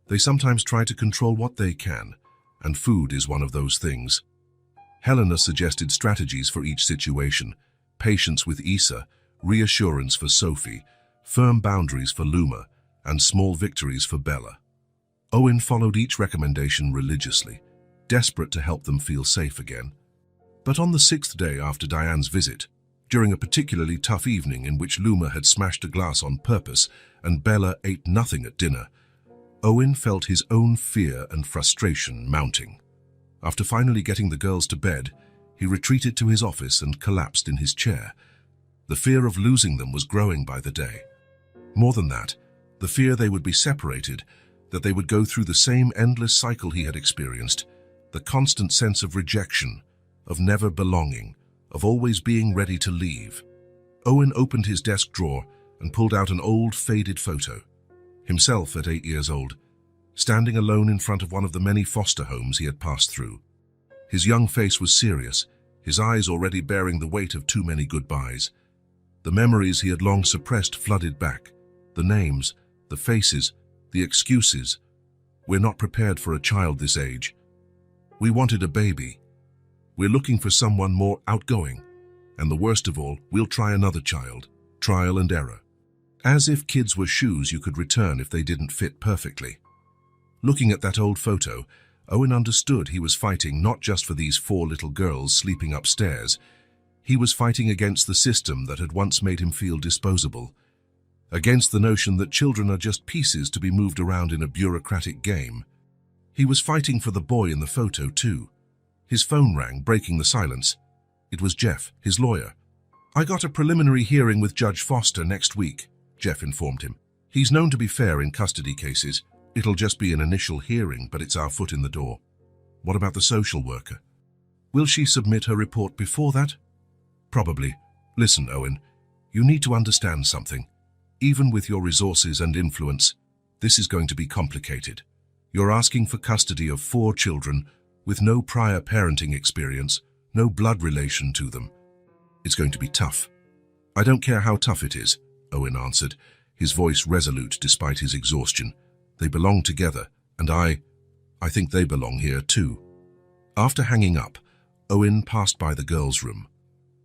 they sometimes try to control what they can, and food is one of those things. Helena suggested strategies for each situation: patience with Isa, reassurance for Sophie, firm boundaries for Luma, and small victories for Bella. Owen followed each recommendation religiously, desperate to help them feel safe again. But on the 6th day after Diane's visit, during a particularly tough evening in which Luma had smashed a glass on purpose and Bella ate nothing at dinner, Owen felt his own fear and frustration mounting. After finally getting the girls to bed, he retreated to his office and collapsed in his chair. The fear of losing them was growing by the day. More than that, the fear they would be separated, that they would go through the same endless cycle he had experienced, the constant sense of rejection, of never belonging, of always being ready to leave. Owen opened his desk drawer and pulled out an old, faded photo. Himself at 8 years old, standing alone in front of one of the many foster homes he had passed through. His young face was serious, his eyes already bearing the weight of too many goodbyes. The memories he had long suppressed flooded back. The names, the faces, the excuses. "We're not prepared for a child this age. We wanted a baby. We're looking for someone more outgoing. And the worst of all, we'll try another child. Trial and error." As if kids were shoes you could return if they didn't fit perfectly. Looking at that old photo, Owen understood he was fighting not just for these 4 little girls sleeping upstairs. He was fighting against the system that had once made him feel disposable. Against the notion that children are just pieces to be moved around in a bureaucratic game. He was fighting for the boy in the photo too. His phone rang, breaking the silence. It was Jeff, his lawyer. "I got a preliminary hearing with Judge Foster next week," Jeff informed him. "He's known to be fair in custody cases. It'll just be an initial hearing, but it's our foot in the door." "What about the social worker? Will she submit her report before that?" "Probably. Listen, Owen, you need to understand something. Even with your resources and influence, this is going to be complicated. You're asking for custody of 4 children with no prior parenting experience, no blood relation to them. It's going to be tough. I don't care how tough it is, Owen answered, his voice resolute despite his exhaustion. They belong together, and I think they belong here too. After hanging up, Owen passed by the girls' room.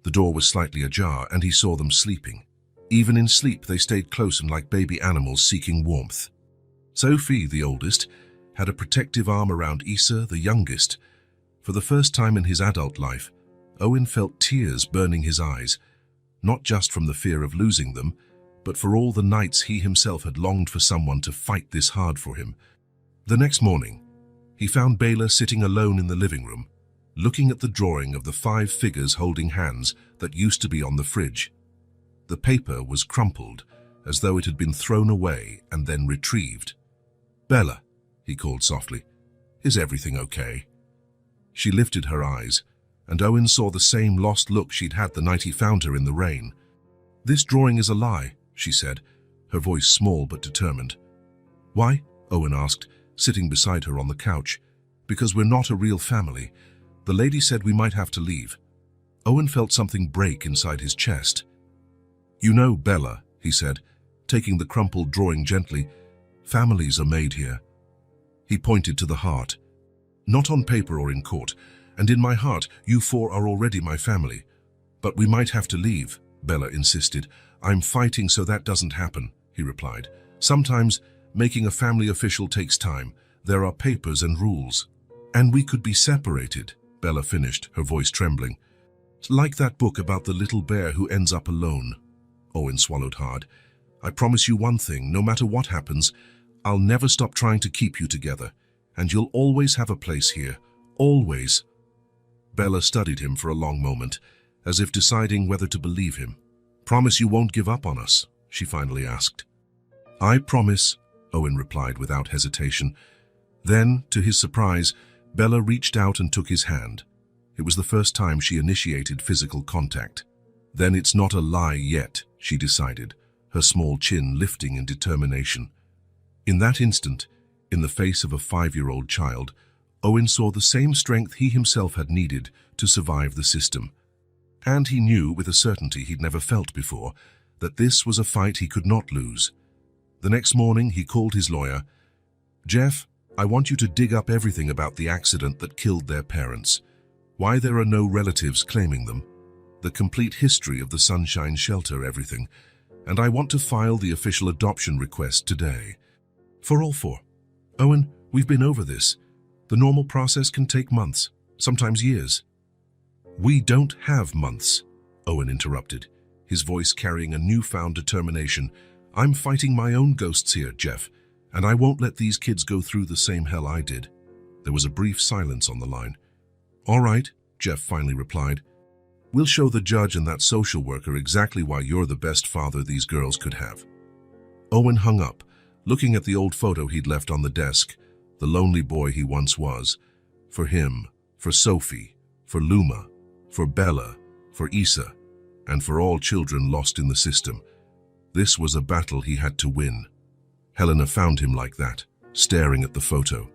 The door was slightly ajar, and he saw them sleeping. Even in sleep, they stayed close and like baby animals seeking warmth. Sophie, the oldest, had a protective arm around Issa, the youngest. For the first time in his adult life, Owen felt tears burning his eyes, not just from the fear of losing them, but for all the nights he himself had longed for someone to fight this hard for him. The next morning, he found Bela sitting alone in the living room, looking at the drawing of the 5 figures holding hands that used to be on the fridge. The paper was crumpled, as though it had been thrown away and then retrieved. "Bella," he called softly, "is everything okay?" She lifted her eyes, and Owen saw the same lost look she'd had the night he found her in the rain. "This drawing is a lie," she said, her voice small but determined. "Why?" Owen asked, sitting beside her on the couch. "Because we're not a real family. The lady said we might have to leave." Owen felt something break inside his chest. "You know, Bella," he said, taking the crumpled drawing gently, "families are made here." He pointed to the heart. "Not on paper or in court, and in my heart, you 4 are already my family. But we might have to leave," Bella insisted. "I'm fighting so that doesn't happen," he replied. "Sometimes making a family official takes time. There are papers and rules." "And we could be separated," Bella finished, her voice trembling. "Like that book about the little bear who ends up alone." Owen swallowed hard. "I promise you one thing, no matter what happens, I'll never stop trying to keep you together, and you'll always have a place here. Always." Bella studied him for a long moment, as if deciding whether to believe him. "Promise you won't give up on us?" she finally asked. "I promise," Owen replied without hesitation. Then, to his surprise, Bella reached out and took his hand. It was the first time she initiated physical contact. "Then it's not a lie yet," she decided, her small chin lifting in determination. In that instant, in the face of a 5-year-old child, Owen saw the same strength he himself had needed to survive the system. And he knew with a certainty he'd never felt before that this was a fight he could not lose. The next morning, he called his lawyer. "Jeff, I want you to dig up everything about the accident that killed their parents. Why there are no relatives claiming them. The complete history of the Sunshine Shelter, everything. And I want to file the official adoption request today. For all 4. Owen, we've been over this. The normal process can take months, sometimes years." "We don't have months," Owen interrupted, his voice carrying a newfound determination. "I'm fighting my own ghosts here, Jeff, and I won't let these kids go through the same hell I did." There was a brief silence on the line. "All right," Jeff finally replied. "We'll show the judge and that social worker exactly why you're the best father these girls could have." Owen hung up, looking at the old photo he'd left on the desk, the lonely boy he once was. For him, for Sophie, for Luma, for Bella, for Issa, and for all children lost in the system. This was a battle he had to win. Helena found him like that, staring at the photo.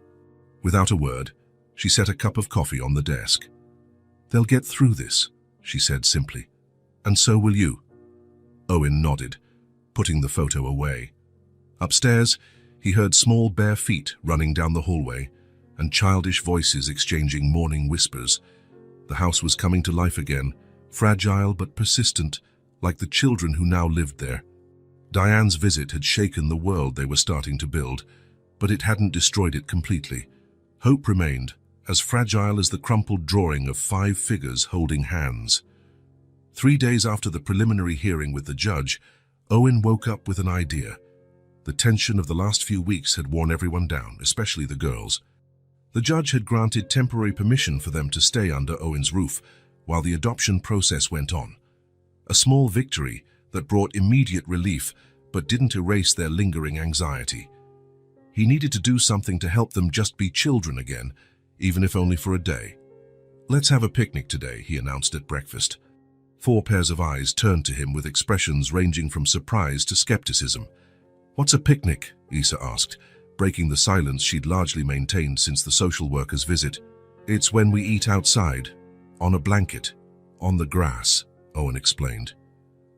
Without a word, she set a cup of coffee on the desk. "They'll get through this," she said simply. "And so will you." Owen nodded, putting the photo away. Upstairs, he heard small bare feet running down the hallway and childish voices exchanging morning whispers. The house was coming to life again, fragile but persistent, like the children who now lived there. Diane's visit had shaken the world they were starting to build, but it hadn't destroyed it completely. Hope remained, as fragile as the crumpled drawing of 5 figures holding hands. 3 days after the preliminary hearing with the judge, Owen woke up with an idea. The tension of the last few weeks had worn everyone down, especially the girls. The judge had granted temporary permission for them to stay under Owen's roof while the adoption process went on. A small victory that brought immediate relief but didn't erase their lingering anxiety. He needed to do something to help them just be children again, even if only for a day. "Let's have a picnic today," he announced at breakfast. 4 pairs of eyes turned to him with expressions ranging from surprise to skepticism. "What's a picnic?" Issa asked, breaking the silence she'd largely maintained since the social worker's visit. "It's when we eat outside, on a blanket, on the grass," Owen explained.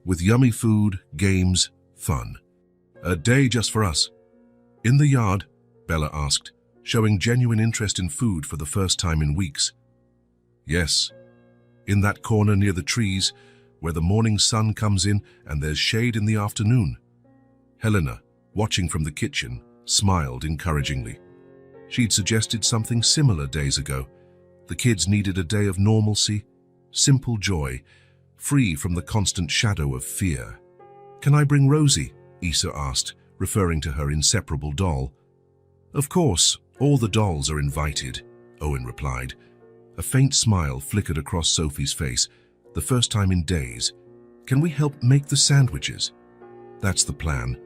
With yummy food, games, fun. A day just for us. In the yard? Bella asked, showing genuine interest in food for the first time in weeks. Yes. In that corner near the trees, where the morning sun comes in and there's shade in the afternoon. Helena, watching from the kitchen, smiled encouragingly. She'd suggested something similar days ago. The kids needed a day of normalcy, simple joy, free from the constant shadow of fear. Can I bring Rosie? Issa asked, referring to her inseparable doll. Of course, all the dolls are invited, Owen replied. A faint smile flickered across Sophie's face, the first time in days. Can we help make the sandwiches? That's the plan.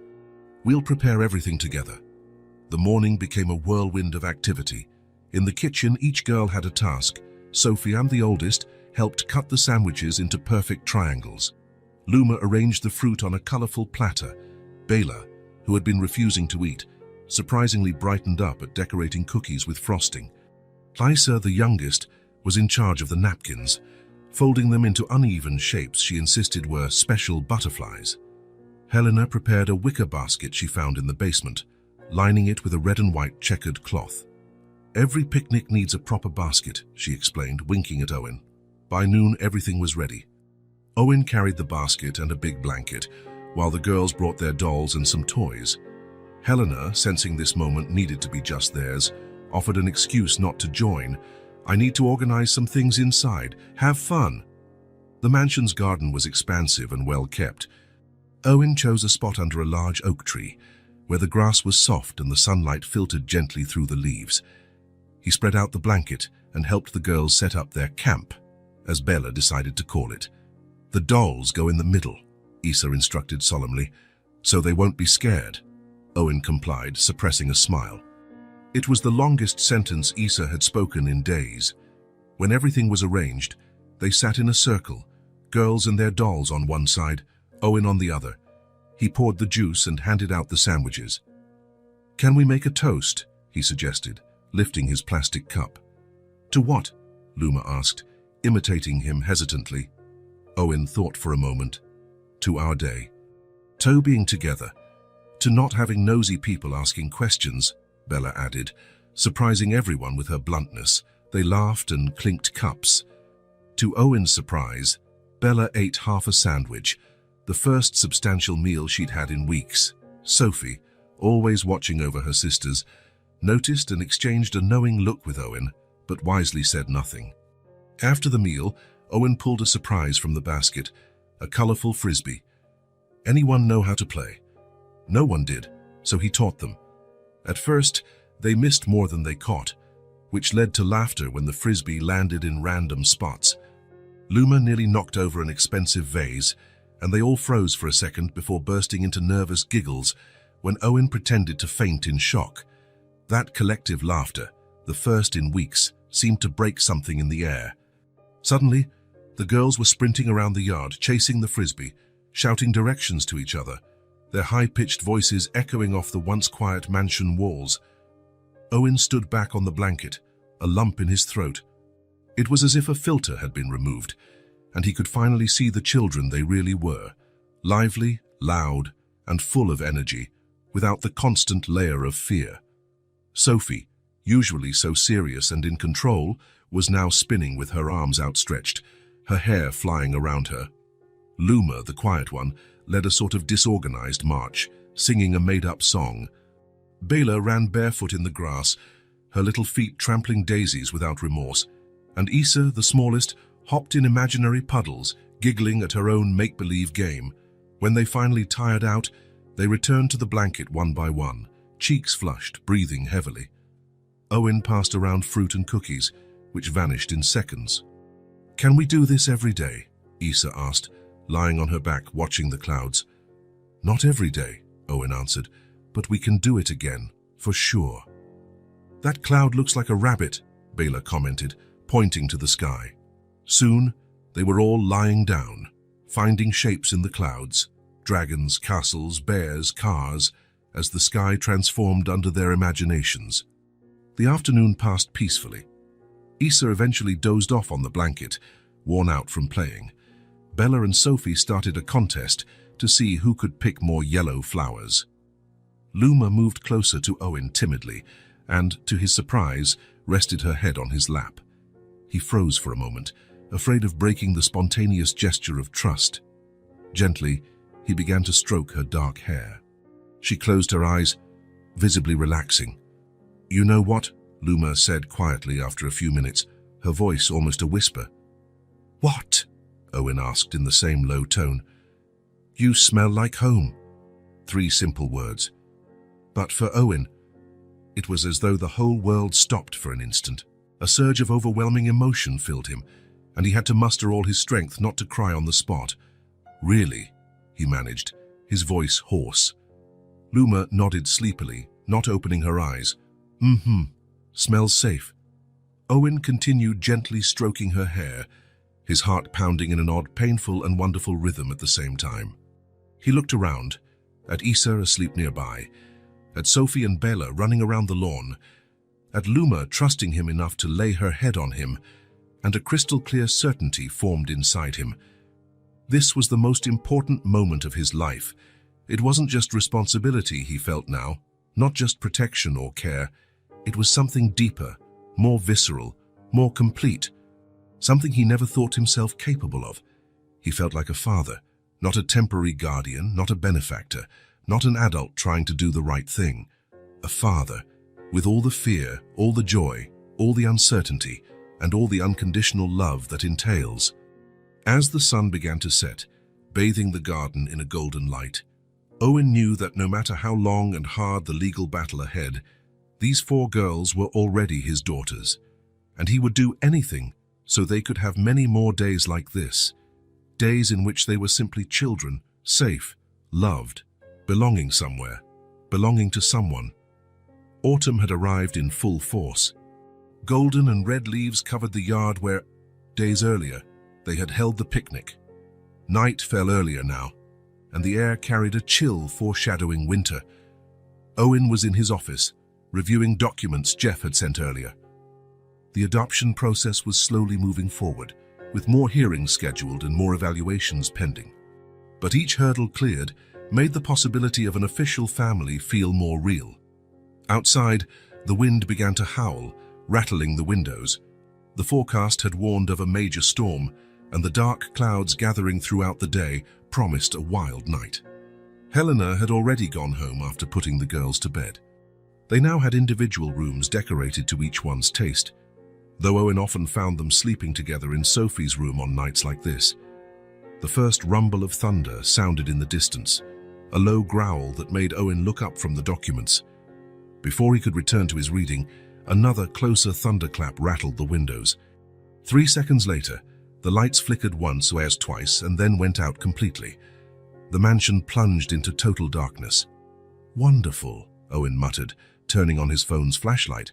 We'll prepare everything together. The morning became a whirlwind of activity. In the kitchen, each girl had a task. Sophie and the oldest helped cut the sandwiches into perfect triangles. Luma arranged the fruit on a colorful platter. Bela, who had been refusing to eat, surprisingly brightened up at decorating cookies with frosting. Lysa, the youngest, was in charge of the napkins, folding them into uneven shapes she insisted were special butterflies. Helena prepared a wicker basket she found in the basement, lining it with a red and white checkered cloth. Every picnic needs a proper basket, she explained, winking at Owen. By noon, everything was ready. Owen carried the basket and a big blanket, while the girls brought their dolls and some toys. Helena, sensing this moment needed to be just theirs, offered an excuse not to join. I need to organize some things inside. Have fun. The mansion's garden was expansive and well kept. Owen chose a spot under a large oak tree, where the grass was soft and the sunlight filtered gently through the leaves. He spread out the blanket and helped the girls set up their camp, as Bella decided to call it. The dolls go in the middle, Issa instructed solemnly, so they won't be scared. Owen complied, suppressing a smile. It was the longest sentence Issa had spoken in days. When everything was arranged, they sat in a circle, girls and their dolls on one side, Owen on the other. He poured the juice and handed out the sandwiches. Can we make a toast? He suggested, lifting his plastic cup. To what? Luma asked, imitating him hesitantly. Owen thought for a moment. To our day. To being together. To not having nosy people asking questions, Bella added, surprising everyone with her bluntness. They laughed and clinked cups. To Owen's surprise, Bella ate half a sandwich, the first substantial meal she'd had in weeks. Sophie, always watching over her sisters, noticed and exchanged a knowing look with Owen, but wisely said nothing. After the meal, Owen pulled a surprise from the basket, a colorful frisbee. Anyone know how to play? No one did, so he taught them. At first, they missed more than they caught, which led to laughter when the frisbee landed in random spots. Luma nearly knocked over an expensive vase, and they all froze for a second before bursting into nervous giggles when Owen pretended to faint in shock. That collective laughter, the first in weeks, seemed to break something in the air. Suddenly, the girls were sprinting around the yard, chasing the frisbee, shouting directions to each other, their high-pitched voices echoing off the once-quiet mansion walls. Owen stood back on the blanket, a lump in his throat. It was as if a filter had been removed, and he could finally see the children they really were, lively, loud, and full of energy, without the constant layer of fear. Sophie, usually so serious and in control, was now spinning with her arms outstretched, her hair flying around her. Luma, the quiet one, led a sort of disorganized march, singing a made-up song. Bela ran barefoot in the grass, her little feet trampling daisies without remorse, and Issa, the smallest, hopped in imaginary puddles, giggling at her own make-believe game. When they finally tired out, they returned to the blanket one by one, cheeks flushed, breathing heavily. Owen passed around fruit and cookies, which vanished in seconds. Can we do this every day? Issa asked, lying on her back watching the clouds. Not every day, Owen answered, but we can do it again, for sure. That cloud looks like a rabbit, Bela commented, pointing to the sky. Soon, they were all lying down, finding shapes in the clouds, dragons, castles, bears, cars, as the sky transformed under their imaginations. The afternoon passed peacefully. Issa eventually dozed off on the blanket, worn out from playing. Bella and Sophie started a contest to see who could pick more yellow flowers. Luma moved closer to Owen timidly and, to his surprise, rested her head on his lap. He froze for a moment, afraid of breaking the spontaneous gesture of trust. Gently, he began to stroke her dark hair. She closed her eyes, visibly relaxing. "You know what?" Luma said quietly after a few minutes, her voice almost a whisper. "What?" Owen asked in the same low tone. "You smell like home." 3 simple words. But for Owen, it was as though the whole world stopped for an instant. A surge of overwhelming emotion filled him, and he had to muster all his strength not to cry on the spot. "Really?" he managed, his voice hoarse. Luma nodded sleepily, not opening her eyes. Smells safe." Owen continued gently stroking her hair, his heart pounding in an odd, painful and wonderful rhythm at the same time. He looked around, at Issa asleep nearby, at Sophie and Bella running around the lawn, at Luma trusting him enough to lay her head on him, and a crystal-clear certainty formed inside him. This was the most important moment of his life. It wasn't just responsibility he felt now, not just protection or care. It was something deeper, more visceral, more complete, something he never thought himself capable of. He felt like a father, not a temporary guardian, not a benefactor, not an adult trying to do the right thing. A father, with all the fear, all the joy, all the uncertainty, and all the unconditional love that entails. As the sun began to set, bathing the garden in a golden light, Owen knew that no matter how long and hard the legal battle ahead, these 4 girls were already his daughters, and he would do anything so they could have many more days like this, days in which they were simply children, safe, loved, belonging somewhere, belonging to someone. Autumn had arrived in full force. Golden and red leaves covered the yard where, days earlier, they had held the picnic. Night fell earlier now, and the air carried a chill foreshadowing winter. Owen was in his office, reviewing documents Jeff had sent earlier. The adoption process was slowly moving forward, with more hearings scheduled and more evaluations pending. But each hurdle cleared made the possibility of an official family feel more real. Outside, the wind began to howl, rattling the windows. The forecast had warned of a major storm, and the dark clouds gathering throughout the day promised a wild night. Helena had already gone home after putting the girls to bed. They now had individual rooms decorated to each one's taste, though Owen often found them sleeping together in Sophie's room on nights like this. The first rumble of thunder sounded in the distance, a low growl that made Owen look up from the documents. Before he could return to his reading, another closer thunderclap rattled the windows. 3 seconds later, the lights flickered once or twice and then went out completely. The mansion plunged into total darkness. "Wonderful," Owen muttered, turning on his phone's flashlight.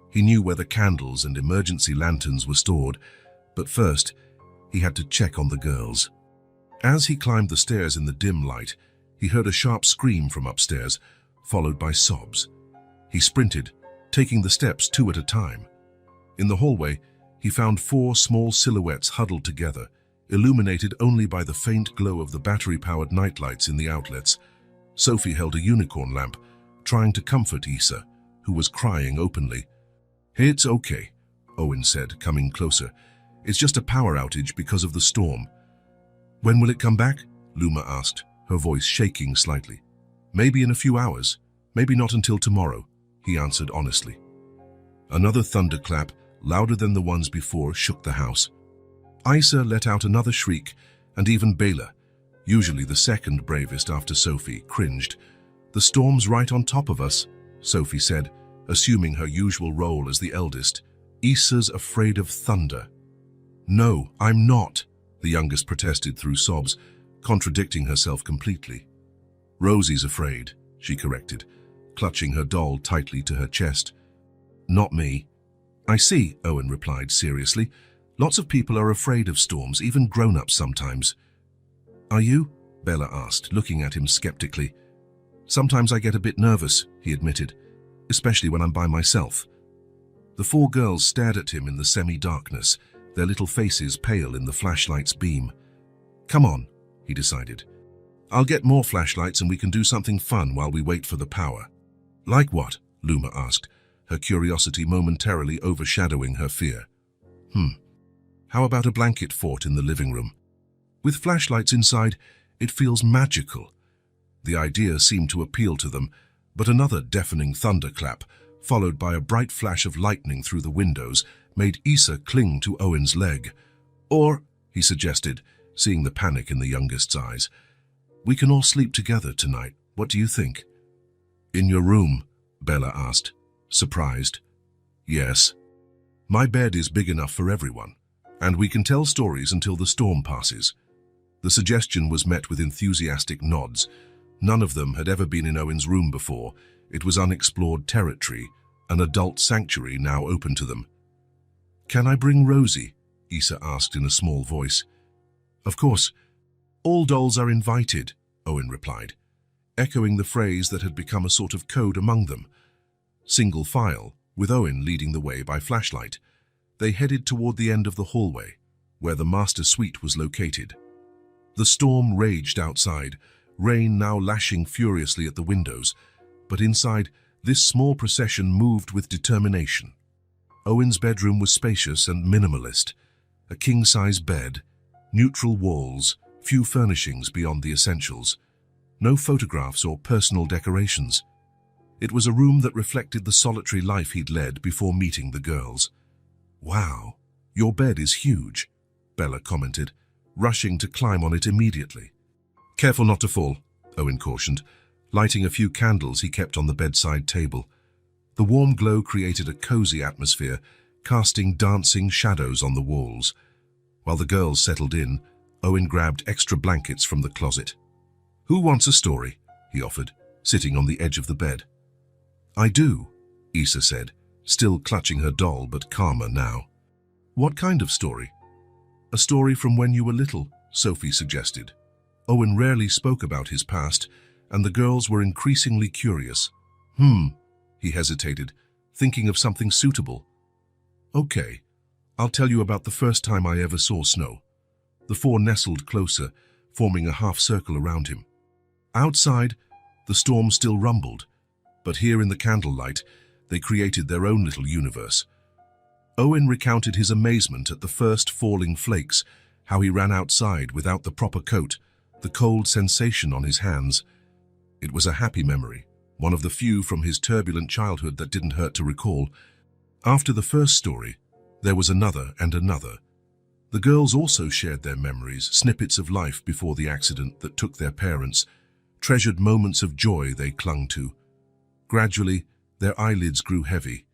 He knew where the candles and emergency lanterns were stored, but first, he had to check on the girls. As he climbed the stairs in the dim light, he heard a sharp scream from upstairs, followed by sobs. He sprinted, taking the steps 2 at a time. In the hallway, he found 4 small silhouettes huddled together, illuminated only by the faint glow of the battery-powered nightlights in the outlets. Sophie held a unicorn lamp, trying to comfort Issa, who was crying openly. "It's okay," Owen said, coming closer. "It's just a power outage because of the storm." "When will it come back?" Luma asked, her voice shaking slightly. "Maybe in a few hours, maybe not until tomorrow," he answered honestly. Another thunderclap, louder than the ones before, shook the house. Issa let out another shriek, and even Bela, usually the second bravest after Sophie, cringed. "The storm's right on top of us," Sophie said, assuming her usual role as the eldest. "Issa's afraid of thunder." "No, I'm not," the youngest protested through sobs, contradicting herself completely. "Rosie's afraid," she corrected, clutching her doll tightly to her chest. "Not me." "I see," Owen replied seriously. "Lots of people are afraid of storms, even grown-ups sometimes." "Are you?" Bella asked, looking at him skeptically. "Sometimes I get a bit nervous," he admitted, "especially when I'm by myself." The 4 girls stared at him in the semi-darkness, their little faces pale in the flashlight's beam. Come on, he decided. I'll get more flashlights and we can do something fun while we wait for the power. Like what? Luma asked, her curiosity momentarily overshadowing her fear. How about a blanket fort in the living room? With flashlights inside, it feels magical. The idea seemed to appeal to them, but another deafening thunderclap, followed by a bright flash of lightning through the windows, made Issa cling to Owen's leg. Or, he suggested, seeing the panic in the youngest's eyes, we can all sleep together tonight. What do you think? In your room? Bella asked, surprised. Yes. My bed is big enough for everyone, and we can tell stories until the storm passes. The suggestion was met with enthusiastic nods. None of them had ever been in Owen's room before. It was unexplored territory, an adult sanctuary now open to them. Can I bring Rosie? Issa asked in a small voice. Of course. All dolls are invited, Owen replied, echoing the phrase that had become a sort of code among them. Single file, with Owen leading the way by flashlight, they headed toward the end of the hallway, where the master suite was located. The storm raged outside, rain now lashing furiously at the windows, but inside, this small procession moved with determination. Owen's bedroom was spacious and minimalist, a king-size bed, neutral walls, few furnishings beyond the essentials, no photographs or personal decorations. It was a room that reflected the solitary life he'd led before meeting the girls. Wow, your bed is huge, Bella commented, rushing to climb on it immediately. Careful not to fall, Owen cautioned, lighting a few candles he kept on the bedside table. The warm glow created a cozy atmosphere, casting dancing shadows on the walls. While the girls settled in, Owen grabbed extra blankets from the closet. Who wants a story? He offered, sitting on the edge of the bed. I do, Issa said, still clutching her doll but calmer now. What kind of story? A story from when you were little, Sophie suggested. Owen rarely spoke about his past, and the girls were increasingly curious. He hesitated, thinking of something suitable. Okay, I'll tell you about the first time I ever saw snow. The four nestled closer, forming a half-circle around him. Outside, the storm still rumbled, but here in the candlelight, they created their own little universe. Owen recounted his amazement at the first falling flakes, how he ran outside without the proper coat, the cold sensation on his hands. It was a happy memory, one of the few from his turbulent childhood that didn't hurt to recall. After the first story, there was another and another. The girls also shared their memories, snippets of life before the accident that took their parents, treasured moments of joy they clung to. Gradually, their eyelids grew heavy.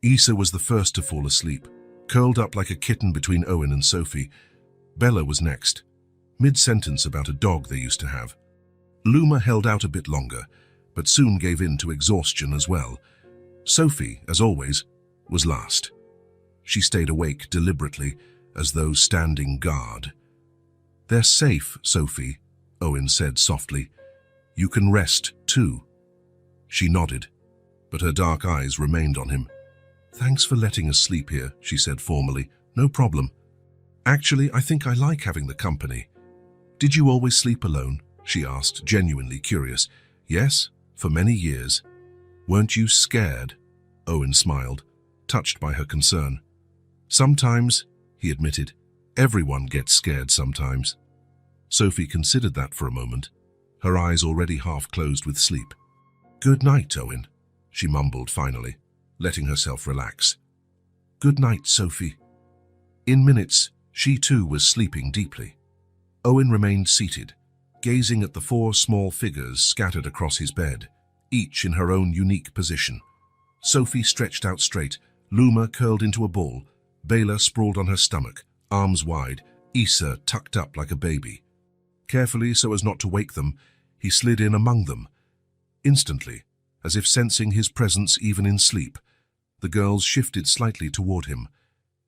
Issa was the first to fall asleep, curled up like a kitten between Owen and Sophie. Bella was next, mid-sentence about a dog they used to have. Luma held out a bit longer, but soon gave in to exhaustion as well. Sophie, as always, was last. She stayed awake deliberately, as though standing guard. They're safe, Sophie, Owen said softly. You can rest, too. She nodded, but her dark eyes remained on him. Thanks for letting us sleep here, she said formally. No problem. Actually, I think I like having the company. Did you always sleep alone? She asked, genuinely curious. Yes, for many years. Weren't you scared? Owen smiled, touched by her concern. Sometimes, he admitted. Everyone gets scared sometimes. Sophie considered that for a moment, her eyes already half closed with sleep. Good night, Owen, she mumbled finally, letting herself relax. Good night, Sophie. In minutes, she too was sleeping deeply. Owen remained seated, gazing at the four small figures scattered across his bed, each in her own unique position. Sophie stretched out straight, Luma curled into a ball, Bela sprawled on her stomach, arms wide, Issa tucked up like a baby. Carefully, so as not to wake them, he slid in among them. Instantly, as if sensing his presence even in sleep, the girls shifted slightly toward him.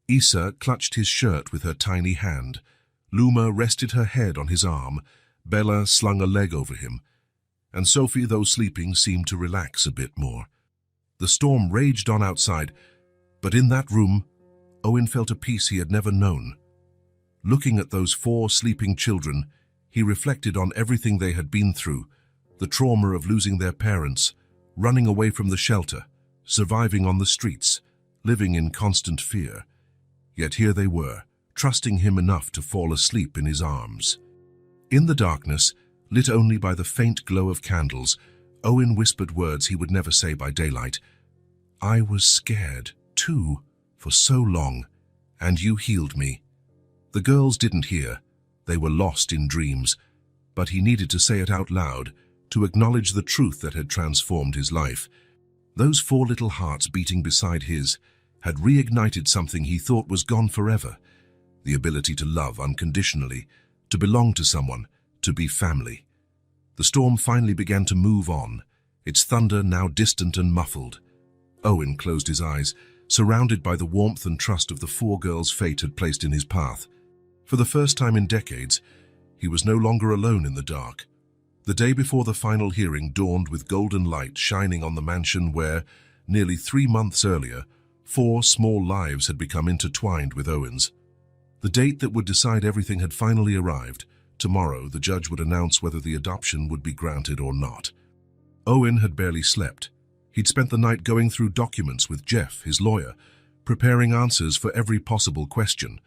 Issa clutched his shirt with her tiny hand. Luma rested her head on his arm. Bella slung a leg over him. And Sophie, though sleeping, seemed to relax a bit more. The storm raged on outside, but in that room, Owen felt a peace he had never known. Looking at those 4 sleeping children, he reflected on everything they had been through, the trauma of losing their parents, running away from the shelter, surviving on the streets, living in constant fear. Yet here they were, trusting him enough to fall asleep in his arms. In the darkness, lit only by the faint glow of candles, Owen whispered words he would never say by daylight. "I was scared, too, for so long, and you healed me." The girls didn't hear. They were lost in dreams, but he needed to say it out loud, to acknowledge the truth that had transformed his life. Those 4 little hearts beating beside his had reignited something he thought was gone forever, the ability to love unconditionally, to belong to someone, to be family. The storm finally began to move on, its thunder now distant and muffled. Owen closed his eyes, surrounded by the warmth and trust of the 4 girls fate had placed in his path. For the first time in decades, he was no longer alone in the dark. The day before the final hearing dawned with golden light shining on the mansion where, nearly 3 months earlier, 4 small lives had become intertwined with Owen's. The date that would decide everything had finally arrived. Tomorrow, the judge would announce whether the adoption would be granted or not. Owen had barely slept. He'd spent the night going through documents with Jeff, his lawyer, preparing answers for every possible question.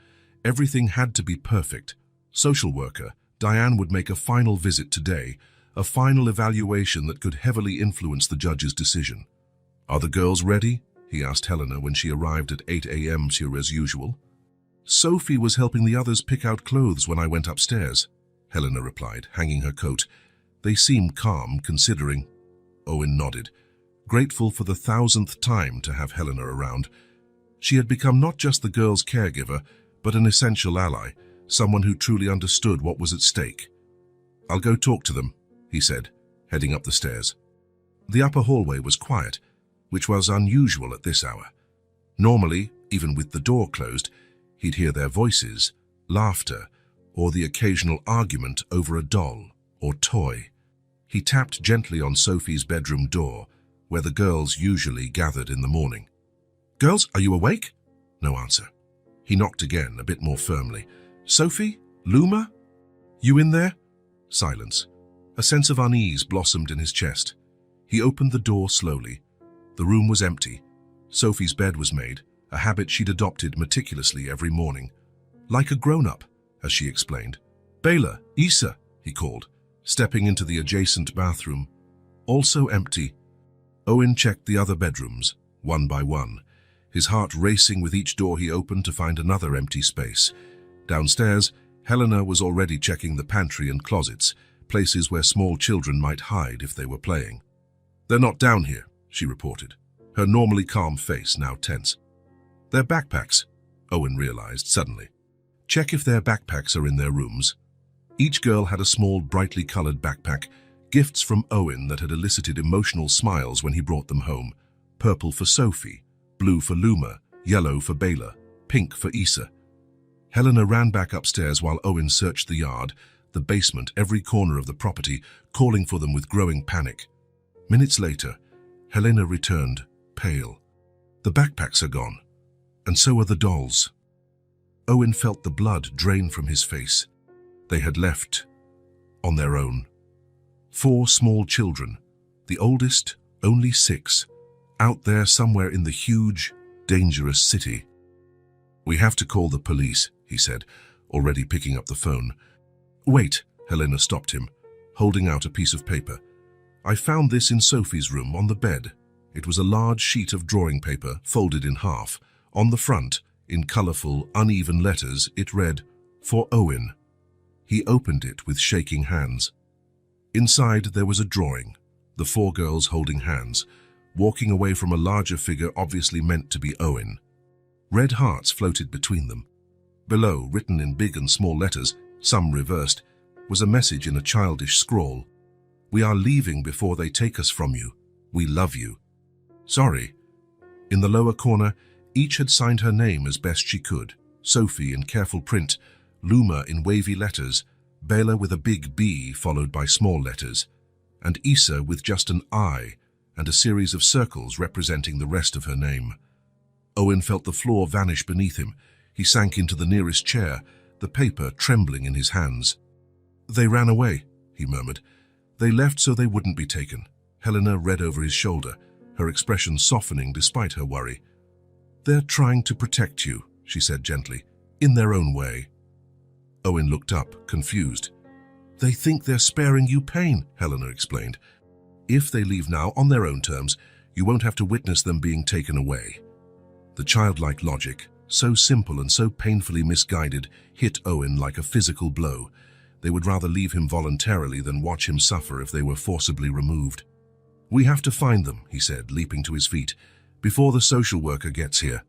Everything had to be perfect. Social worker Diane would make a final visit today, a final evaluation that could heavily influence the judge's decision. "Are the girls ready?" he asked Helena when she arrived at 8 a.m. as usual. "Sophie was helping the others pick out clothes when I went upstairs," Helena replied, hanging her coat. "They seemed calm, considering." Owen nodded, grateful for the 1,000th time to have Helena around. She had become not just the girls' caregiver, but an essential ally, someone who truly understood what was at stake. "I'll go talk to them," he said, heading up the stairs. The upper hallway was quiet, which was unusual at this hour. Normally, even with the door closed, he'd hear their voices, laughter, or the occasional argument over a doll or toy. He tapped gently on Sophie's bedroom door, where the girls usually gathered in the morning. "Girls, are you awake?" No answer. He knocked again, a bit more firmly. "Sophie? Luma? You in there?" Silence. A sense of unease blossomed in his chest. He opened the door slowly. The room was empty. Sophie's bed was made, a habit she'd adopted meticulously every morning. "Like a grown-up," as she explained. "Bela, Issa," he called, stepping into the adjacent bathroom. Also empty. Owen checked the other bedrooms, one by one, his heart racing with each door he opened to find another empty space. Downstairs, Helena was already checking the pantry and closets, places where small children might hide if they were playing. "They're not down here," she reported, her normally calm face now tense. "They're backpacks," Owen realized suddenly. "Check if their backpacks are in their rooms." Each girl had a small, brightly colored backpack, gifts from Owen that had elicited emotional smiles when he brought them home. Purple for Sophie, blue for Luma, yellow for Bela, pink for Issa. Helena ran back upstairs while Owen searched the yard, the basement, every corner of the property, calling for them with growing panic. Minutes later, Helena returned, pale. "The backpacks are gone, and so are the dolls." Owen felt the blood drain from his face. They had left on their own. 4 small children, the oldest only 6, out there somewhere in the huge, dangerous city. "We have to call the police," he said, already picking up the phone. "Wait," Helena stopped him, holding out a piece of paper. "I found this in Sophie's room on the bed." It was a large sheet of drawing paper, folded in half. On the front, in colorful, uneven letters, it read, "For Owen." He opened it with shaking hands. Inside there was a drawing, the 4 girls holding hands, walking away from a larger figure obviously meant to be Owen. Red hearts floated between them. Below, written in big and small letters, some reversed, was a message in a childish scrawl. "We are leaving before they take us from you. We love you. Sorry." In the lower corner, each had signed her name as best she could. Sophie in careful print, Luma in wavy letters, Bela with a big B followed by small letters, and Issa with just an I and a series of circles representing the rest of her name. Owen felt the floor vanish beneath him. He sank into the nearest chair, the paper trembling in his hands. "They ran away," he murmured. "They left so they wouldn't be taken." Helena read over his shoulder, her expression softening despite her worry. "They're trying to protect you," she said gently, "in their own way." Owen looked up, confused. "They think they're sparing you pain," Helena explained. "If they leave now on their own terms, you won't have to witness them being taken away." The childlike logic, so simple and so painfully misguided, hit Owen like a physical blow. They would rather leave him voluntarily than watch him suffer if they were forcibly removed. "We have to find them," he said, leaping to his feet, "before the social worker gets here.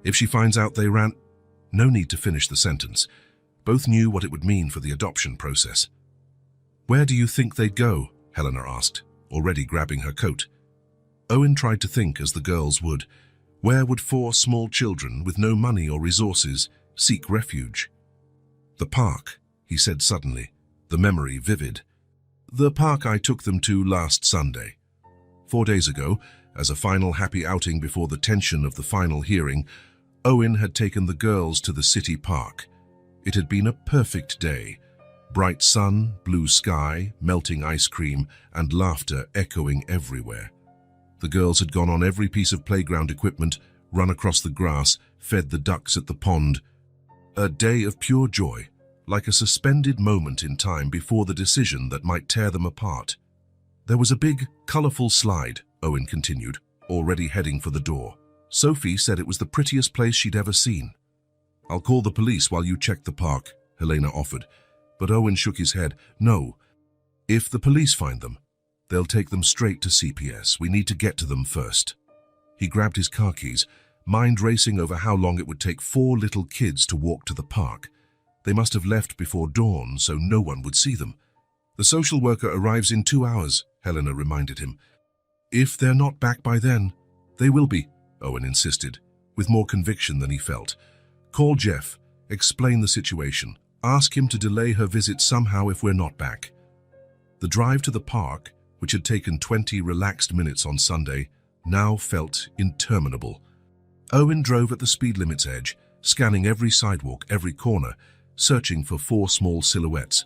If she finds out they ran—" No need to finish the sentence. Both knew what it would mean for the adoption process. "Where do you think they'd go?" Helena asked, already grabbing her coat. Owen tried to think as the girls would. Where would 4 small children with no money or resources seek refuge? "The park," he said suddenly, the memory vivid. "The park I took them to last Sunday. 4 days ago, as a final happy outing before the tension of the final hearing, Owen had taken the girls to the city park. It had been a perfect day. Bright sun, blue sky, melting ice cream, and laughter echoing everywhere. The girls had gone on every piece of playground equipment, run across the grass, fed the ducks at the pond. A day of pure joy, like a suspended moment in time before the decision that might tear them apart. There was a big, colorful slide," Owen continued, already heading for the door. "Sophie said it was the prettiest place she'd ever seen." "I'll call the police while you check the park," Helena offered, but Owen shook his head. "No. If the police find them, they'll take them straight to CPS. We need to get to them first." He grabbed his car keys, mind racing over how long it would take 4 little kids to walk to the park. They must have left before dawn, so no one would see them. "The social worker arrives in 2 hours, Helena reminded him. "If they're not back by then, they will be," Owen insisted, with more conviction than he felt. "Call Jeff, explain the situation, ask him to delay her visit somehow if we're not back." The drive to the park, which had taken 20 relaxed minutes on Sunday, now felt interminable. Owen drove at the speed limit's edge, scanning every sidewalk, every corner, searching for 4 small silhouettes.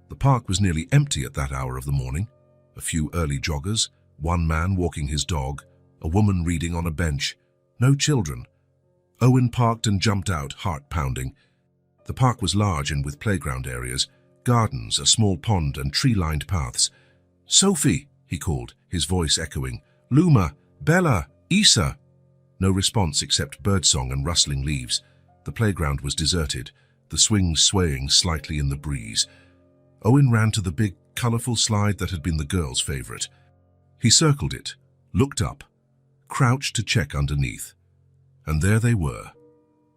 The park was nearly empty at that hour of the morning. A few early joggers, 1 man walking his dog, a woman reading on a bench. No children. Owen parked and jumped out, heart pounding. The park was large and with playground areas, gardens, a small pond, and tree-lined paths. "Sophie," he called, his voice echoing. "Luma, Bella, Isa." No response except birdsong and rustling leaves. The playground was deserted, the swings swaying slightly in the breeze. Owen ran to the big, colorful slide that had been the girls' favorite. He circled it, looked up, crouched to check underneath. And there they were.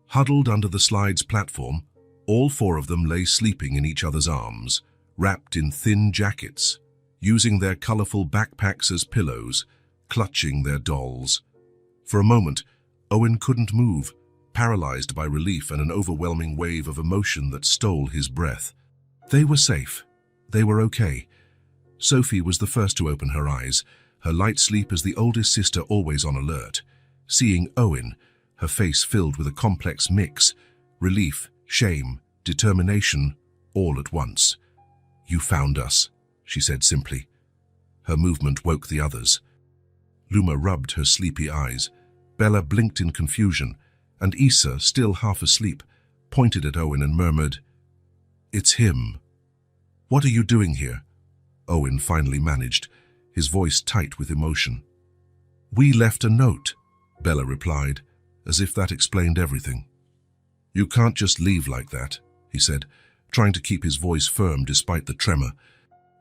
Huddled under the slide's platform, all 4 of them lay sleeping in each other's arms, wrapped in thin jackets, using their colorful backpacks as pillows, clutching their dolls. For a moment, Owen couldn't move, paralyzed by relief and an overwhelming wave of emotion that stole his breath. They were safe. They were okay. Sophie was the first to open her eyes, her light sleep as the oldest sister always on alert. Seeing Owen, her face filled with a complex mix, relief, shame, determination, all at once. "You found us," she said simply. Her movement woke the others. Luma rubbed her sleepy eyes. Bella blinked in confusion, and Isa, still half asleep, pointed at Owen and murmured, "It's him." "What are you doing here?" Owen finally managed, his voice tight with emotion. "We left a note," Bella replied, as if that explained everything. "You can't just leave like that," he said, trying to keep his voice firm despite the tremor.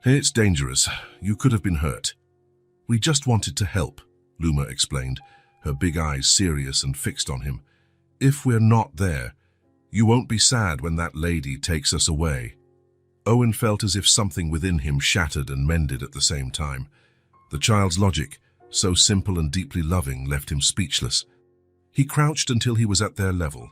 "It's dangerous. You could have been hurt." "We just wanted to help," Luma explained, her big eyes serious and fixed on him. "If we're not there, you won't be sad when that lady takes us away." Owen felt as if something within him shattered and mended at the same time. The child's logic, so simple and deeply loving, left him speechless. He crouched until he was at their level,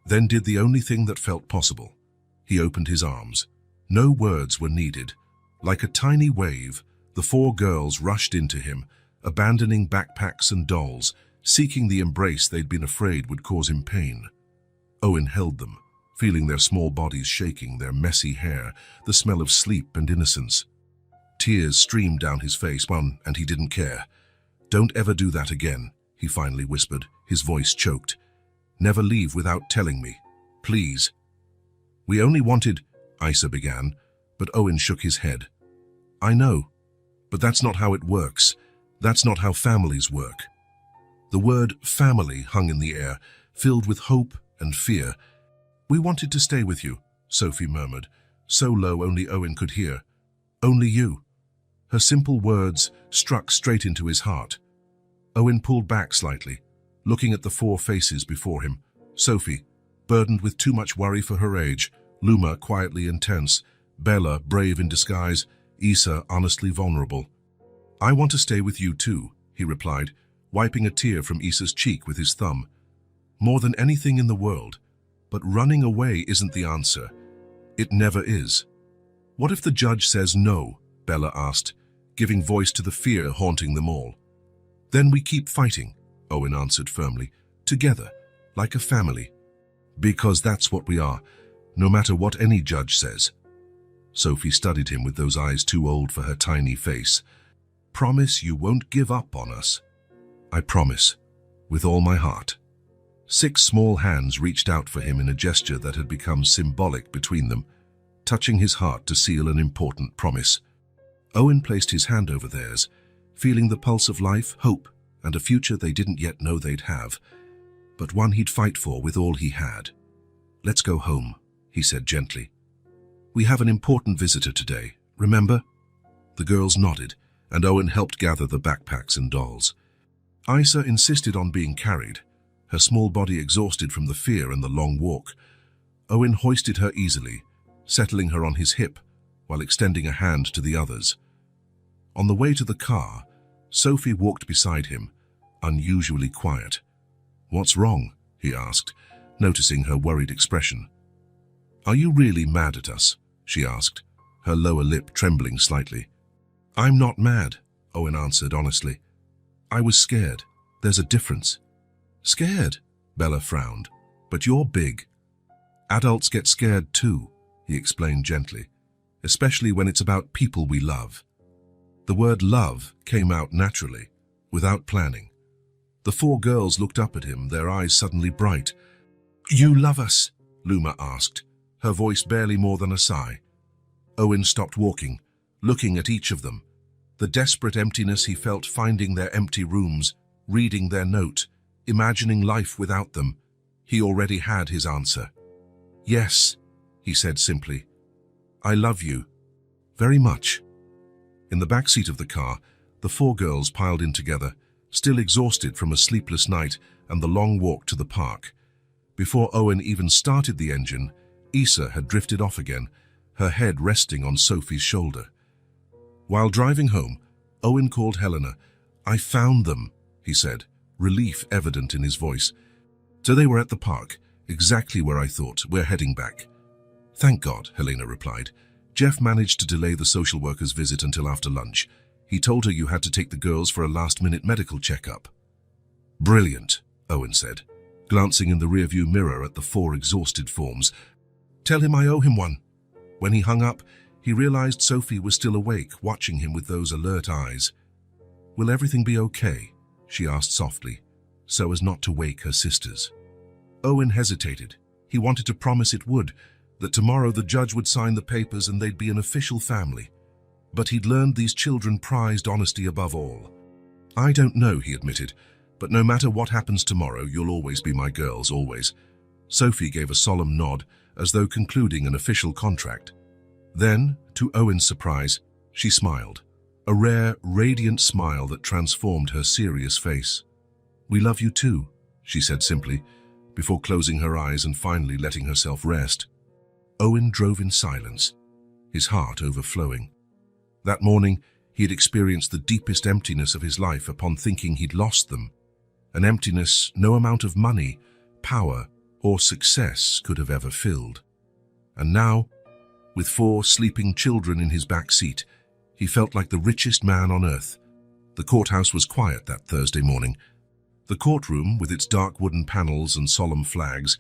then did the only thing that felt possible. He opened his arms. No words were needed. Like a tiny wave, the 4 girls rushed into him, abandoning backpacks and dolls, seeking the embrace they'd been afraid would cause him pain. Owen held them, feeling their small bodies shaking, their messy hair, the smell of sleep and innocence. Tears streamed down his face, and he didn't care. "Don't ever do that again," he finally whispered, his voice choked. "Never leave without telling me. Please." "We only wanted," Isa began, but Owen shook his head. "I know, but that's not how it works. That's not how families work." The word family hung in the air, filled with hope and fear. "We wanted to stay with you," Sophie murmured, so low only Owen could hear. "Only you." Her simple words struck straight into his heart. Owen pulled back slightly, looking at the four faces before him. Sophie, burdened with too much worry for her age, Luma quietly intense, Bella brave in disguise, Isa honestly vulnerable. "I want to stay with you too," he replied, wiping a tear from Isa's cheek with his thumb. "More than anything in the world. But running away isn't the answer. It never is." "What if the judge says no?" Bella asked, giving voice to the fear haunting them all. "Then we keep fighting," Owen answered firmly, "together, like a family. Because that's what we are, no matter what any judge says." Sophie studied him with those eyes too old for her tiny face. "Promise you won't give up on us." "I promise, with all my heart." 6 small hands reached out for him in a gesture that had become symbolic between them, touching his heart to seal an important promise. Owen placed his hand over theirs, feeling the pulse of life, hope, and a future they didn't yet know they'd have, but one he'd fight for with all he had. "Let's go home," he said gently. "We have an important visitor today, remember?" The girls nodded, and Owen helped gather the backpacks and dolls. Isa insisted on being carried, her small body exhausted from the fear and the long walk. Owen hoisted her easily, settling her on his hip while extending a hand to the others. On the way to the car, Sophie walked beside him, unusually quiet. "What's wrong?" he asked, noticing her worried expression. "Are you really mad at us?" she asked, her lower lip trembling slightly. "I'm not mad," Owen answered honestly. "I was scared. There's a difference." "Scared?" Bella frowned. "But you're big." "Adults get scared too," he explained gently, "especially when it's about people we love." The word love came out naturally, without planning. The 4 girls looked up at him, their eyes suddenly bright. "You love us?" Luma asked, her voice barely more than a sigh. Owen stopped walking, looking at each of them. The desperate emptiness he felt finding their empty rooms, reading their note, imagining life without them. He already had his answer. "Yes," he said simply. "I love you. Very much." In the back seat of the car, the 4 girls piled in together, still exhausted from a sleepless night and the long walk to the park. Before Owen even started the engine, Isa had drifted off again, her head resting on Sophie's shoulder. While driving home, Owen called Helena. "I found them," he said, relief evident in his voice. "So they were at the park, exactly where I thought. We're heading back." "Thank God," Helena replied. "Jeff managed to delay the social worker's visit until after lunch. He told her you had to take the girls for a last-minute medical checkup." "Brilliant," Owen said, glancing in the rearview mirror at the 4 exhausted forms. "Tell him I owe him one." When he hung up, he realized Sophie was still awake, watching him with those alert eyes. "Will everything be okay?" she asked softly, so as not to wake her sisters. Owen hesitated. He wanted to promise it would, that tomorrow the judge would sign the papers and they'd be an official family. But he'd learned these children prized honesty above all. "I don't know," he admitted, "but no matter what happens tomorrow, you'll always be my girls, always." Sophie gave a solemn nod, as though concluding an official contract. Then, to Owen's surprise, she smiled, a rare, radiant smile that transformed her serious face. "We love you too," she said simply, before closing her eyes and finally letting herself rest. Owen drove in silence, his heart overflowing. That morning, he had experienced the deepest emptiness of his life upon thinking he'd lost them, an emptiness no amount of money, power, or success could have ever filled. And now, with 4 sleeping children in his back seat, he felt like the richest man on earth. The courthouse was quiet that Thursday morning. The courtroom, with its dark wooden panels and solemn flags,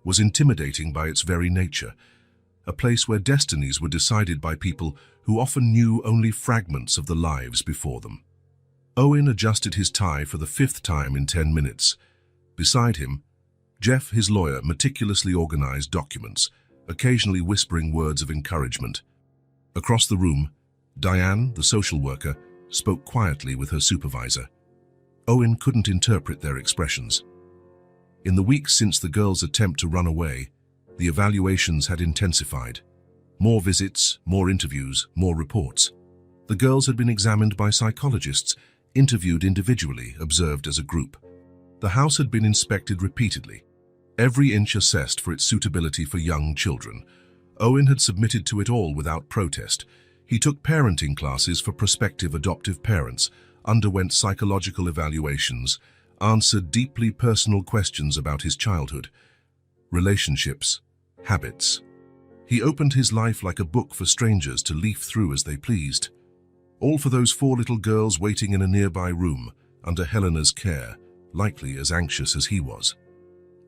was intimidating by its very nature, a place where destinies were decided by people who often knew only fragments of the lives before them. Owen adjusted his tie for the 5th time in 10 minutes. Beside him, Jeff, his lawyer, meticulously organized documents, occasionally whispering words of encouragement. Across the room, Diane, the social worker, spoke quietly with her supervisor. Owen couldn't interpret their expressions. In the weeks since the girls' attempt to run away, the evaluations had intensified. More visits, more interviews, more reports. The girls had been examined by psychologists, interviewed individually, observed as a group. The house had been inspected repeatedly, every inch assessed for its suitability for young children. Owen had submitted to it all without protest. He took parenting classes for prospective adoptive parents, underwent psychological evaluations, answered deeply personal questions about his childhood, relationships, habits. He opened his life like a book for strangers to leaf through as they pleased. All for those 4 little girls waiting in a nearby room, under Helena's care, likely as anxious as he was.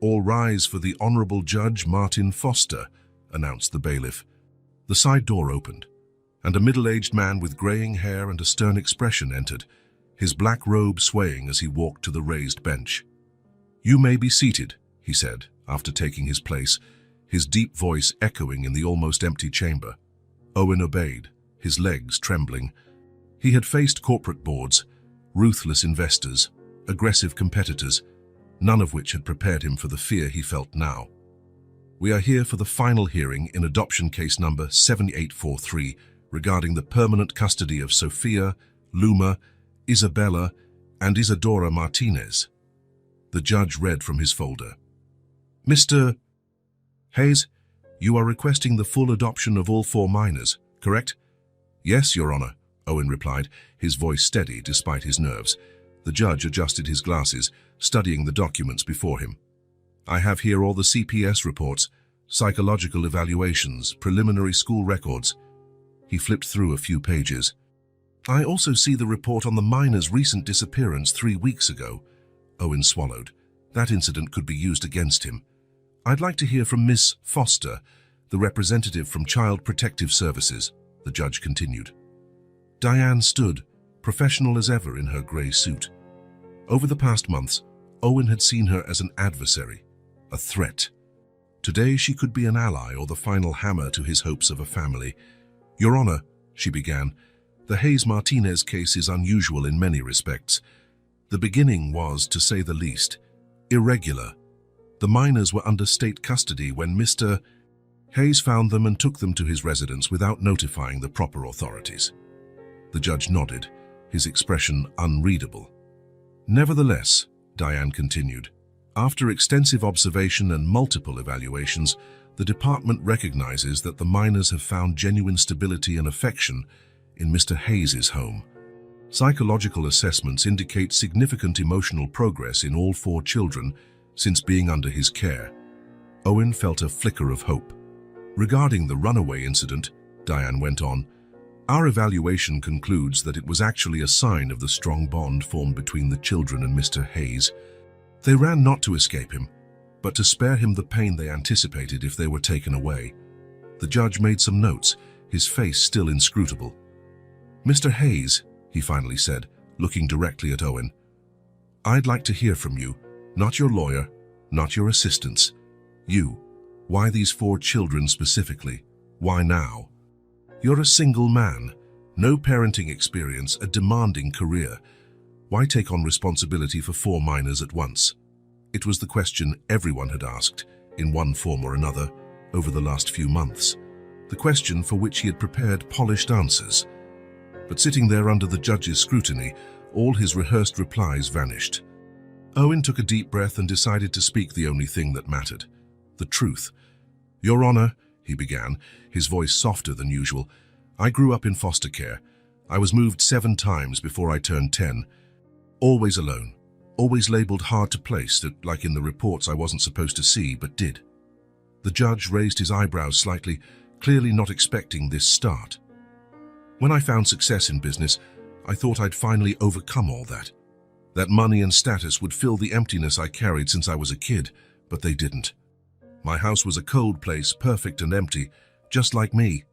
"All rise for the Honorable Judge Martin Foster," announced the bailiff. The side door opened, and a middle-aged man with graying hair and a stern expression entered, his black robe swaying as he walked to the raised bench. "You may be seated," he said, after taking his place, his deep voice echoing in the almost empty chamber. Owen obeyed, his legs trembling. He had faced corporate boards, ruthless investors, aggressive competitors, none of which had prepared him for the fear he felt now. "We are here for the final hearing in adoption case number 7843 regarding the permanent custody of Sophia, Luma, Isabella, and Isadora Martinez." The judge read from his folder. "Mr. Hayes, you are requesting the full adoption of all 4 minors, correct?" "Yes, Your Honor," Owen replied, his voice steady despite his nerves. The judge adjusted his glasses, studying the documents before him. "I have here all the CPS reports, psychological evaluations, preliminary school records." He flipped through a few pages. "I also see the report on the minor's recent disappearance 3 weeks ago." Owen swallowed. That incident could be used against him. "I'd like to hear from Miss Foster, the representative from Child Protective Services," the judge continued. Diane stood, professional as ever in her grey suit. Over the past months, Owen had seen her as an adversary, a threat. Today she could be an ally or the final hammer to his hopes of a family. "Your Honor," she began, "the Hayes-Martinez case is unusual in many respects. The beginning was, to say the least, irregular. The minors were under state custody when Mr. Hayes found them and took them to his residence without notifying the proper authorities." The judge nodded, his expression unreadable. "Nevertheless," Diane continued, "after extensive observation and multiple evaluations, the department recognizes that the minors have found genuine stability and affection in Mr. Hayes's home. Psychological assessments indicate significant emotional progress in all 4 children since being under his care." Owen felt a flicker of hope. "Regarding the runaway incident," Diane went on, "our evaluation concludes that it was actually a sign of the strong bond formed between the children and Mr. Hayes. They ran not to escape him, but to spare him the pain they anticipated if they were taken away." The judge made some notes, his face still inscrutable. "Mr. Hayes," he finally said, looking directly at Owen, "I'd like to hear from you, not your lawyer, not your assistants. You. Why these 4 children specifically? Why now? You're a single man, no parenting experience, a demanding career. Why take on responsibility for 4 minors at once?" It was the question everyone had asked, in one form or another, over the last few months. The question for which he had prepared polished answers. But sitting there under the judge's scrutiny, all his rehearsed replies vanished. Owen took a deep breath and decided to speak the only thing that mattered, the truth. "Your Honor," he began, his voice softer than usual, "I grew up in foster care. I was moved 7 times before I turned 10. Always alone, always labeled hard to place, that like in the reports I wasn't supposed to see, but did." The judge raised his eyebrows slightly, clearly not expecting this start. "When I found success in business, I thought I'd finally overcome all that. That money and status would fill the emptiness I carried since I was a kid, but they didn't. My house was a cold place, perfect and empty, just like me.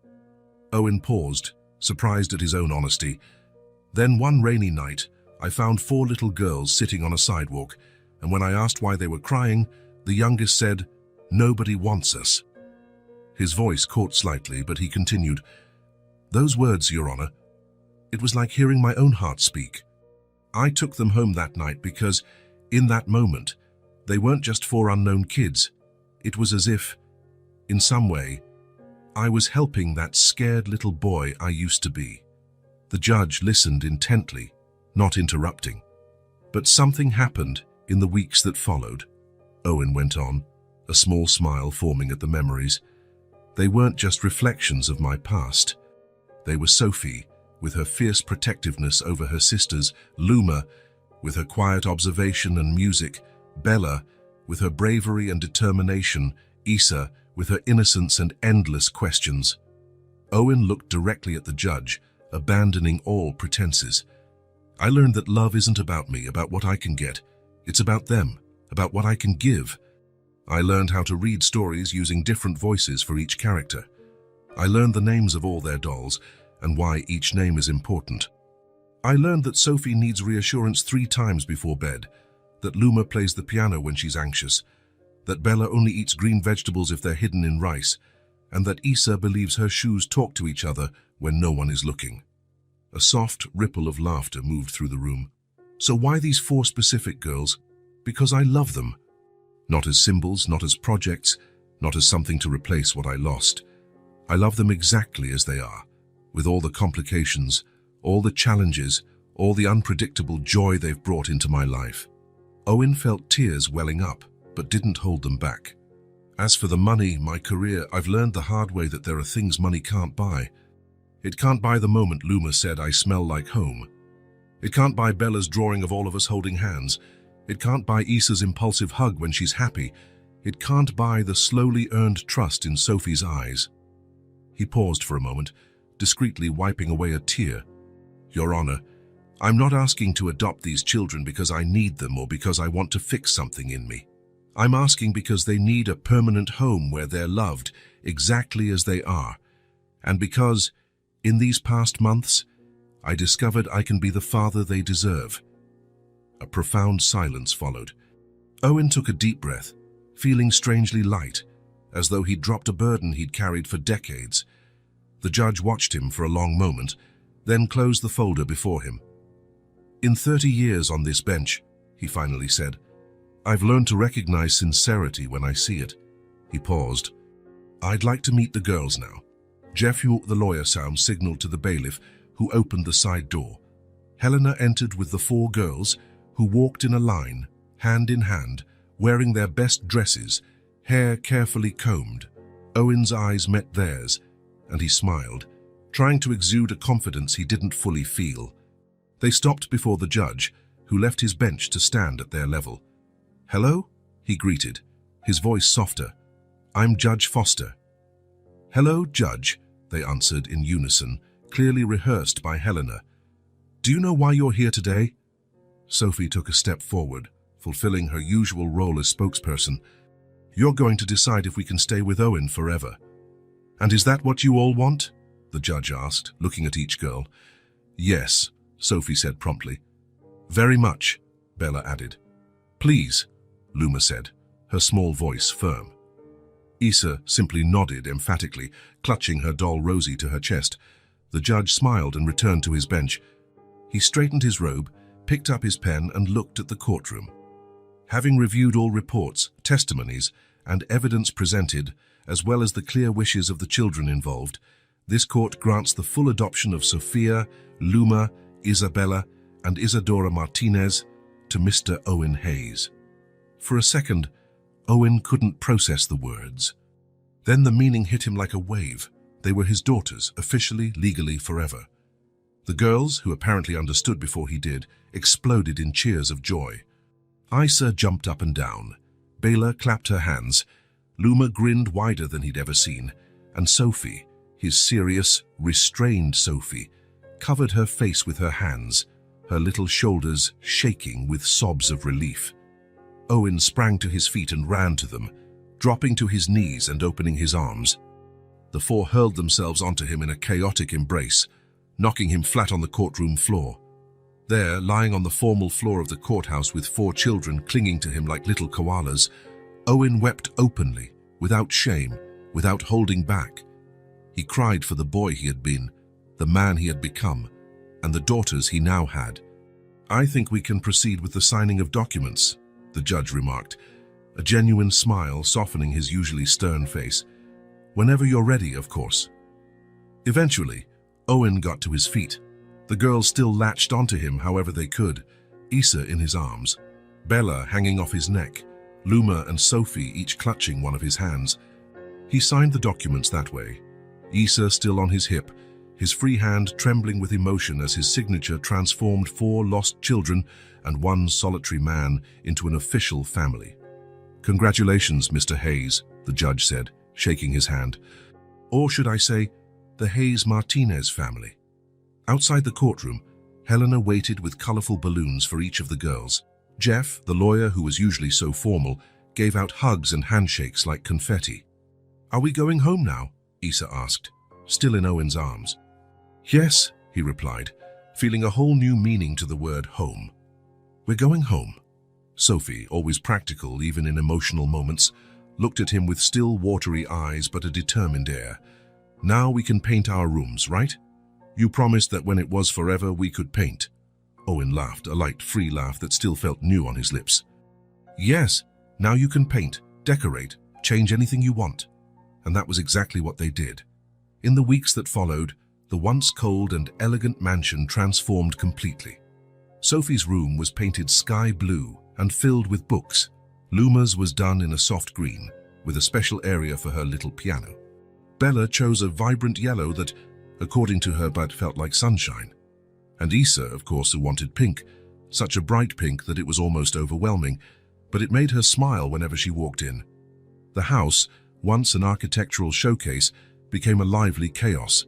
Owen paused, surprised at his own honesty. Then one rainy night, I found 4 little girls sitting on a sidewalk, and when I asked why they were crying, the youngest said, "Nobody wants us." His voice caught slightly, but he continued, "Those words, Your Honor, it was like hearing my own heart speak. I took them home that night because, in that moment, they weren't just 4 unknown kids. It was as if, in some way, I was helping that scared little boy I used to be." The judge listened intently, not interrupting. But something happened in the weeks that followed. Owen went on, a small smile forming at the memories. They weren't just reflections of my past. They were Sophie, with her fierce protectiveness over her sisters, Luma, with her quiet observation and music, Bella, with her bravery and determination, Issa, with her innocence and endless questions. Owen looked directly at the judge, abandoning all pretenses. I learned that love isn't about me, about what I can get. It's about them, about what I can give. I learned how to read stories using different voices for each character. I learned the names of all their dolls and why each name is important. I learned that Sophie needs reassurance 3 times before bed, that Luma plays the piano when she's anxious, that Bella only eats green vegetables if they're hidden in rice, and that Issa believes her shoes talk to each other when no one is looking. A soft ripple of laughter moved through the room. So why these 4 specific girls? Because I love them. Not as symbols, not as projects, not as something to replace what I lost. I love them exactly as they are, with all the complications, all the challenges, all the unpredictable joy they've brought into my life. Owen felt tears welling up, but didn't hold them back. As for the money, my career, I've learned the hard way that there are things money can't buy. It can't buy the moment Luma said I smell like home. It can't buy Bella's drawing of all of us holding hands. It can't buy Issa's impulsive hug when she's happy. It can't buy the slowly earned trust in Sophie's eyes. He paused for a moment, discreetly wiping away a tear. Your Honor, I'm not asking to adopt these children because I need them or because I want to fix something in me. I'm asking because they need a permanent home where they're loved exactly as they are, and because, in these past months, I discovered I can be the father they deserve. A profound silence followed. Owen took a deep breath, feeling strangely light, as though he'd dropped a burden he'd carried for decades. The judge watched him for a long moment, then closed the folder before him. In 30 years on this bench, he finally said, I've learned to recognize sincerity when I see it. He paused. I'd like to meet the girls now. Jeffrey, the lawyer sound, signaled to the bailiff, who opened the side door. Helena entered with the 4 girls, who walked in a line, hand in hand, wearing their best dresses, hair carefully combed. Owen's eyes met theirs, and he smiled, trying to exude a confidence he didn't fully feel. They stopped before the judge, who left his bench to stand at their level. Hello? He greeted, his voice softer. I'm Judge Foster. Hello, Judge, they answered in unison, clearly rehearsed by Helena. Do you know why you're here today? Sophie took a step forward, fulfilling her usual role as spokesperson. You're going to decide if we can stay with Owen forever. And is that what you all want? The judge asked, looking at each girl. Yes, Sophie said promptly. Very much, Bella added. Please, Luma said, her small voice firm. Issa simply nodded emphatically, clutching her doll Rosie to her chest. The judge smiled and returned to his bench. He straightened his robe, picked up his pen and looked at the courtroom. Having reviewed all reports, testimonies, and evidence presented, as well as the clear wishes of the children involved, this court grants the full adoption of Sophia, Luma, Isabella, and Isadora Martinez to Mr. Owen Hayes. For a second, Owen couldn't process the words. Then the meaning hit him like a wave. They were his daughters, officially, legally, forever. The girls, who apparently understood before he did, exploded in cheers of joy. Issa jumped up and down. Bela clapped her hands. Luma grinned wider than he'd ever seen. And Sophie, his serious, restrained Sophie, covered her face with her hands, her little shoulders shaking with sobs of relief. Owen sprang to his feet and ran to them, dropping to his knees and opening his arms. The four hurled themselves onto him in a chaotic embrace, knocking him flat on the courtroom floor. There, lying on the formal floor of the courthouse with four children clinging to him like little koalas, Owen wept openly, without shame, without holding back. He cried for the boy he had been, the man he had become, and the daughters he now had. "I think we can proceed with the signing of documents," the judge remarked, a genuine smile softening his usually stern face. "Whenever you're ready, of course." Eventually, Owen got to his feet. The girls still latched onto him however they could, Issa in his arms, Bella hanging off his neck, Luma and Sophie each clutching one of his hands. He signed the documents that way, Issa still on his hip, his free hand trembling with emotion as his signature transformed four lost children and one solitary man into an official family. "Congratulations, Mr. Hayes," the judge said, shaking his hand. "Or should I say, the Hayes-Martinez family." Outside the courtroom, Helena waited with colorful balloons for each of the girls. Jeff, the lawyer who was usually so formal, gave out hugs and handshakes like confetti. "Are we going home now?" Issa asked, still in Owen's arms. "Yes," he replied, feeling a whole new meaning to the word home. "We're going home." Sophie, always practical even in emotional moments, looked at him with still watery eyes but a determined air. "Now we can paint our rooms, right? You promised that when it was forever we could paint." Owen laughed, a light, free laugh that still felt new on his lips. "Yes, now you can paint, decorate, change anything you want." And that was exactly what they did. In the weeks that followed, the once cold and elegant mansion transformed completely. Sophie's room was painted sky blue and filled with books. Luma's was done in a soft green, with a special area for her little piano. Bella chose a vibrant yellow that, according to her, but felt like sunshine. And Issa, of course, who wanted pink, such a bright pink that it was almost overwhelming, but it made her smile whenever she walked in. The house, once an architectural showcase, became a lively chaos.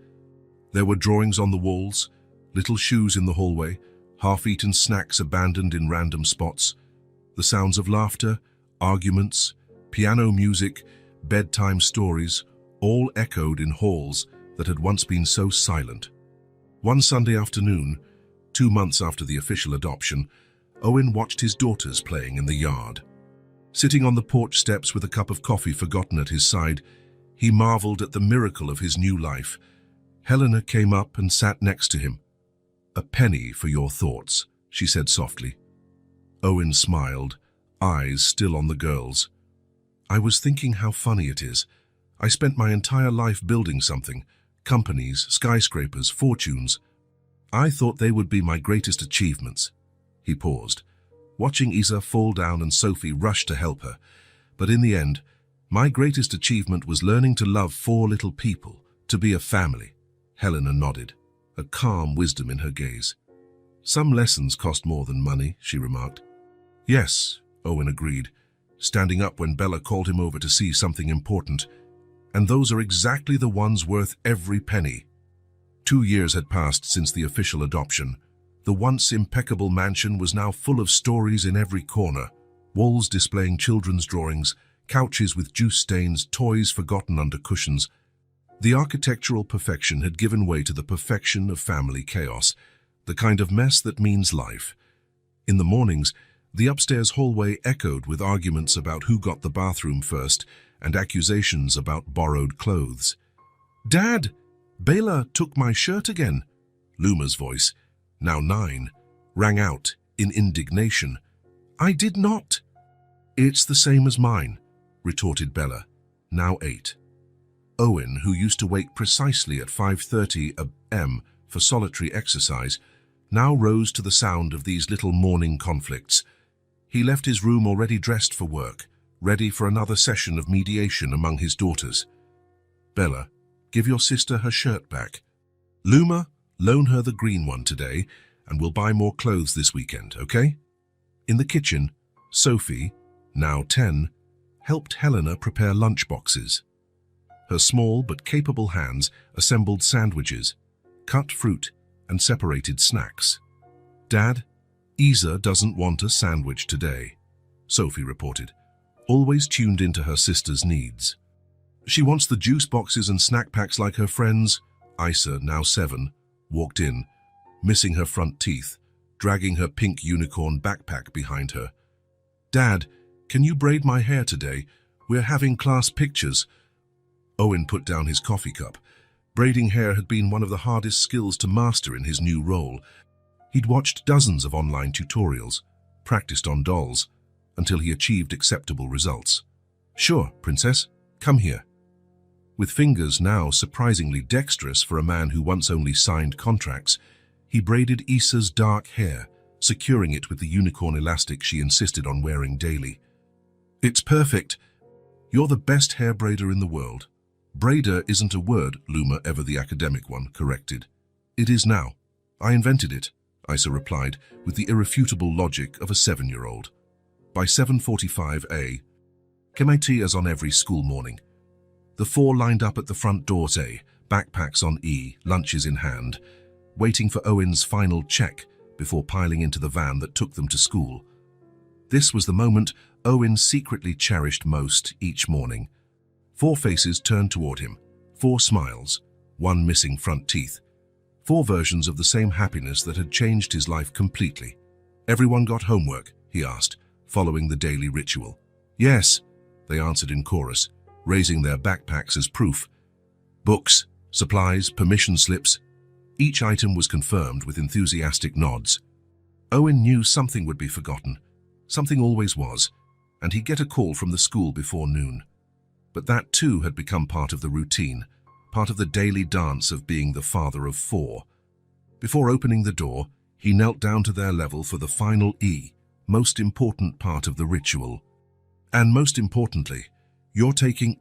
There were drawings on the walls, little shoes in the hallway, half-eaten snacks abandoned in random spots. The sounds of laughter, arguments, piano music, bedtime stories, all echoed in halls that had once been so silent. One Sunday afternoon, 2 months after the official adoption, Owen watched his daughters playing in the yard. Sitting on the porch steps with a cup of coffee forgotten at his side, he marveled at the miracle of his new life. Helena came up and sat next to him. "A penny for your thoughts," she said softly. Owen smiled, eyes still on the girls. "I was thinking how funny it is. I spent my entire life building something, companies, skyscrapers, fortunes. I thought they would be my greatest achievements." He paused, watching Isa fall down and Sophie rush to help her. "But in the end, my greatest achievement was learning to love 4 little people, to be a family." Helena nodded, a calm wisdom in her gaze. "Some lessons cost more than money," she remarked. "Yes," Owen agreed, standing up when Bella called him over to see something important. "And those are exactly the ones worth every penny." 2 years had passed since the official adoption. The once impeccable mansion was now full of stories in every corner, walls displaying children's drawings, couches with juice stains, toys forgotten under cushions. The architectural perfection had given way to the perfection of family chaos, the kind of mess that means life. In the mornings, the upstairs hallway echoed with arguments about who got the bathroom first and accusations about borrowed clothes. "Dad, Bela took my shirt again." Luma's voice, now 9, rang out in indignation. "I did not." "It's the same as mine," retorted Bella, now 8. Owen, who used to wake precisely at 5:30 a.m. for solitary exercise, now rose to the sound of these little morning conflicts. He left his room already dressed for work, ready for another session of mediation among his daughters. "Bella, give your sister her shirt back. Luma, loan her the green one today, and we'll buy more clothes this weekend, okay?" In the kitchen, Sophie, now 10, helped Helena prepare lunch boxes. Her small but capable hands assembled sandwiches, cut fruit, and separated snacks. "Dad, Isa doesn't want a sandwich today," Sophie reported, always tuned into her sister's needs. She wants the juice boxes and snack packs like her friends. Isa, now 7, walked in, missing her front teeth, dragging her pink unicorn backpack behind her. "Dad, can you braid my hair today? We're having class pictures." Owen put down his coffee cup. Braiding hair had been one of the hardest skills to master in his new role. He'd watched dozens of online tutorials, practiced on dolls, until he achieved acceptable results. "Sure, princess, come here." With fingers now surprisingly dexterous for a man who once only signed contracts, he braided Isa's dark hair, securing it with the unicorn elastic she insisted on wearing daily. "It's perfect. You're the best hair braider in the world." "Braider isn't a word," Luma, ever the academic one, corrected. "It is now. I invented it," Isa replied with the irrefutable logic of a 7-year-old. By 7:45 a.m., MIT as on every school morning. The 4 lined up at the front doors, backpacks on E, lunches in hand, waiting for Owen's final check before piling into the van that took them to school. This was the moment Owen secretly cherished most each morning. 4 faces turned toward him, 4 smiles, 1 missing front teeth, 4 versions of the same happiness that had changed his life completely. "Everyone got homework?" he asked, following the daily ritual. "Yes," they answered in chorus, raising their backpacks as proof. Books, supplies, permission slips. Each item was confirmed with enthusiastic nods. Owen knew something would be forgotten. Something always was, and he'd get a call from the school before noon. But that too had become part of the routine, part of the daily dance of being the father of 4. Before opening the door, he knelt down to their level for the final E, most important part of the ritual. "And most importantly, you're taking—"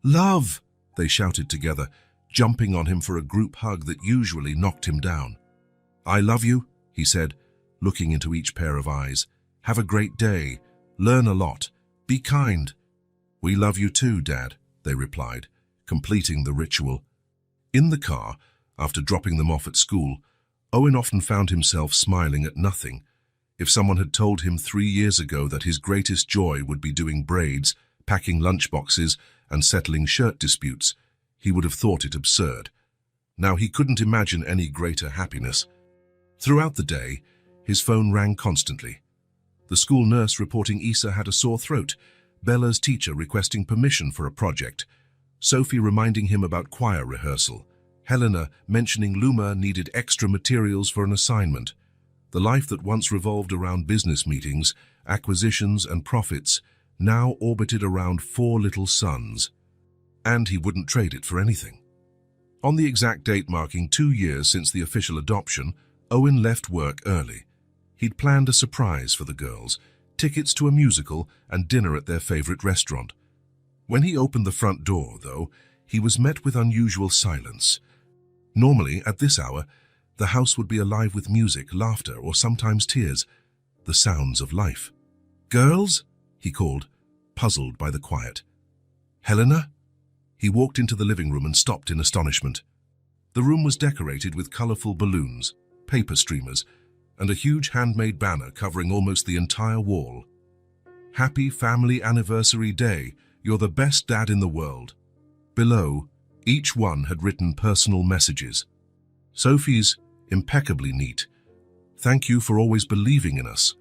"Love!" they shouted together, jumping on him for a group hug that usually knocked him down. "I love you," he said, looking into each pair of eyes. "Have a great day. Learn a lot. Be kind." "We love you too, Dad," they replied, completing the ritual. In the car, after dropping them off at school, Owen often found himself smiling at nothing. If someone had told him 3 years ago that his greatest joy would be doing braids, packing lunchboxes, and settling shirt disputes, he would have thought it absurd. Now he couldn't imagine any greater happiness. Throughout the day, his phone rang constantly. The school nurse reporting Isa had a sore throat, Bella's teacher requesting permission for a project, Sophie reminding him about choir rehearsal, Helena mentioning Luma needed extra materials for an assignment. The life that once revolved around business meetings, acquisitions, and profits now orbited around 4 little sons. And he wouldn't trade it for anything. On the exact date marking 2 years since the official adoption, Owen left work early. He'd planned a surprise for the girls, tickets to a musical and dinner at their favorite restaurant. When he opened the front door, though, he was met with unusual silence. Normally, at this hour, the house would be alive with music, laughter, or sometimes tears, the sounds of life. "Girls?" he called, puzzled by the quiet. "Helena?" He walked into the living room and stopped in astonishment. The room was decorated with colorful balloons, paper streamers, and a huge handmade banner covering almost the entire wall. "Happy Family Anniversary Day, you're the best dad in the world." Below, each one had written personal messages. Sophie's, impeccably neat. "Thank you for always believing in us."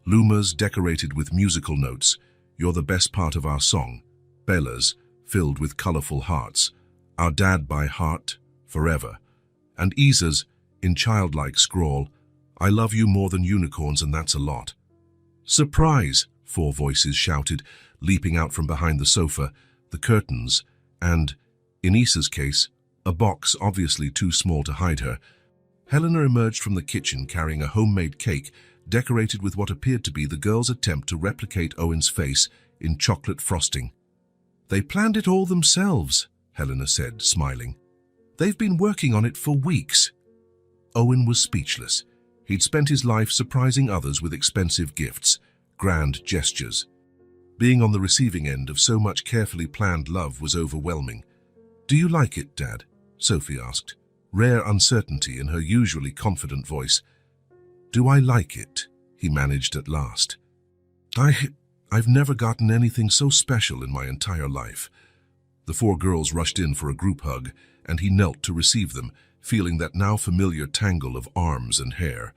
Luma's, decorated with musical notes. "You're the best part of our song." Bella's, filled with colorful hearts. "Our dad by heart, forever." And Isa's, in childlike scrawl, "I love you more than unicorns, and that's a lot." "Surprise!" 4 voices shouted, leaping out from behind the sofa, the curtains, and, in Isa's case, a box obviously too small to hide her. Helena emerged from the kitchen carrying a homemade cake decorated with what appeared to be the girls' attempt to replicate Owen's face in chocolate frosting. "They planned it all themselves," Helena said, smiling. "They've been working on it for weeks." Owen was speechless. He'd spent his life surprising others with expensive gifts, grand gestures. Being on the receiving end of so much carefully planned love was overwhelming. "Do you like it, Dad?" Sophie asked, rare uncertainty in her usually confident voice. "Do I like it?" he managed at last. I've never gotten anything so special in my entire life. The four girls rushed in for a group hug, and he knelt to receive them, feeling that now familiar tangle of arms and hair.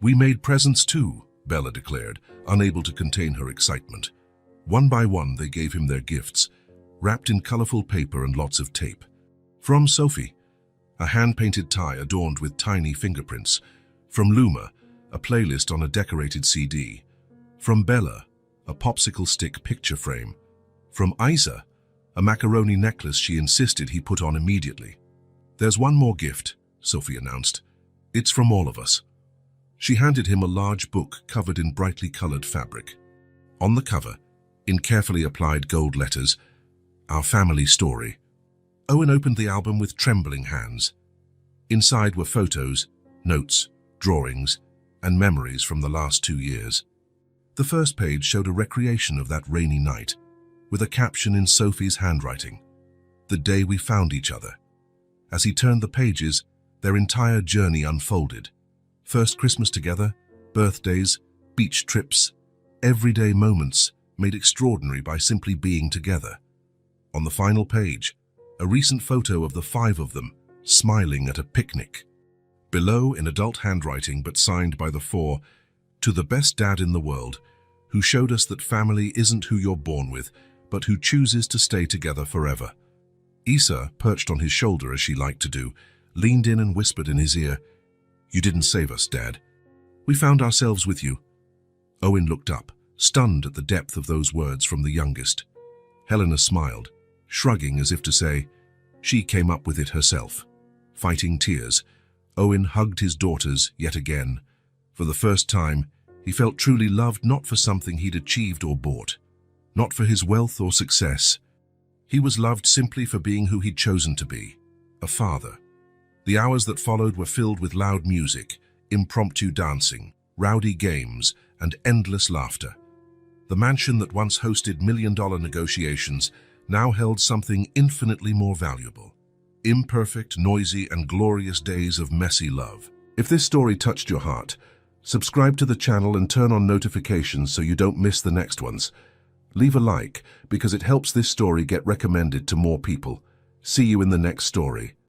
We made presents too, Bella declared, unable to contain her excitement. One by one they gave him their gifts, wrapped in colorful paper and lots of tape. From Sophie, a hand-painted tie adorned with tiny fingerprints. From Luma, a playlist on a decorated CD. From Bella, a popsicle stick picture frame. From Isa, a macaroni necklace she insisted he put on immediately. There's one more gift, Sophie announced. It's from all of us. She handed him a large book covered in brightly colored fabric. On the cover, in carefully applied gold letters, Our Family Story. Owen opened the album with trembling hands. Inside were photos, notes, drawings, and memories from the last 2 years. The first page showed a recreation of that rainy night, with a caption in Sophie's handwriting, "The day we found each other." As he turned the pages, their entire journey unfolded. First Christmas together, birthdays, beach trips, everyday moments made extraordinary by simply being together. On the final page, a recent photo of the 5 of them, smiling at a picnic. Below, in adult handwriting but signed by the 4, "To the best dad in the world, who showed us that family isn't who you're born with, but who chooses to stay together forever." Isa, perched on his shoulder as she liked to do, leaned in and whispered in his ear, "You didn't save us, Dad. We found ourselves with you." Owen looked up, stunned at the depth of those words from the youngest. Helena smiled, shrugging as if to say, she came up with it herself. Fighting tears, Owen hugged his daughters yet again. For the first time, he felt truly loved, not for something he'd achieved or bought, not for his wealth or success. He was loved simply for being who he'd chosen to be, a father. The hours that followed were filled with loud music, impromptu dancing, rowdy games, and endless laughter. The mansion that once hosted million-dollar negotiations now held something infinitely more valuable. Imperfect, noisy, and glorious days of messy love. If this story touched your heart, subscribe to the channel and turn on notifications so you don't miss the next ones. Leave a like because it helps this story get recommended to more people. See you in the next story.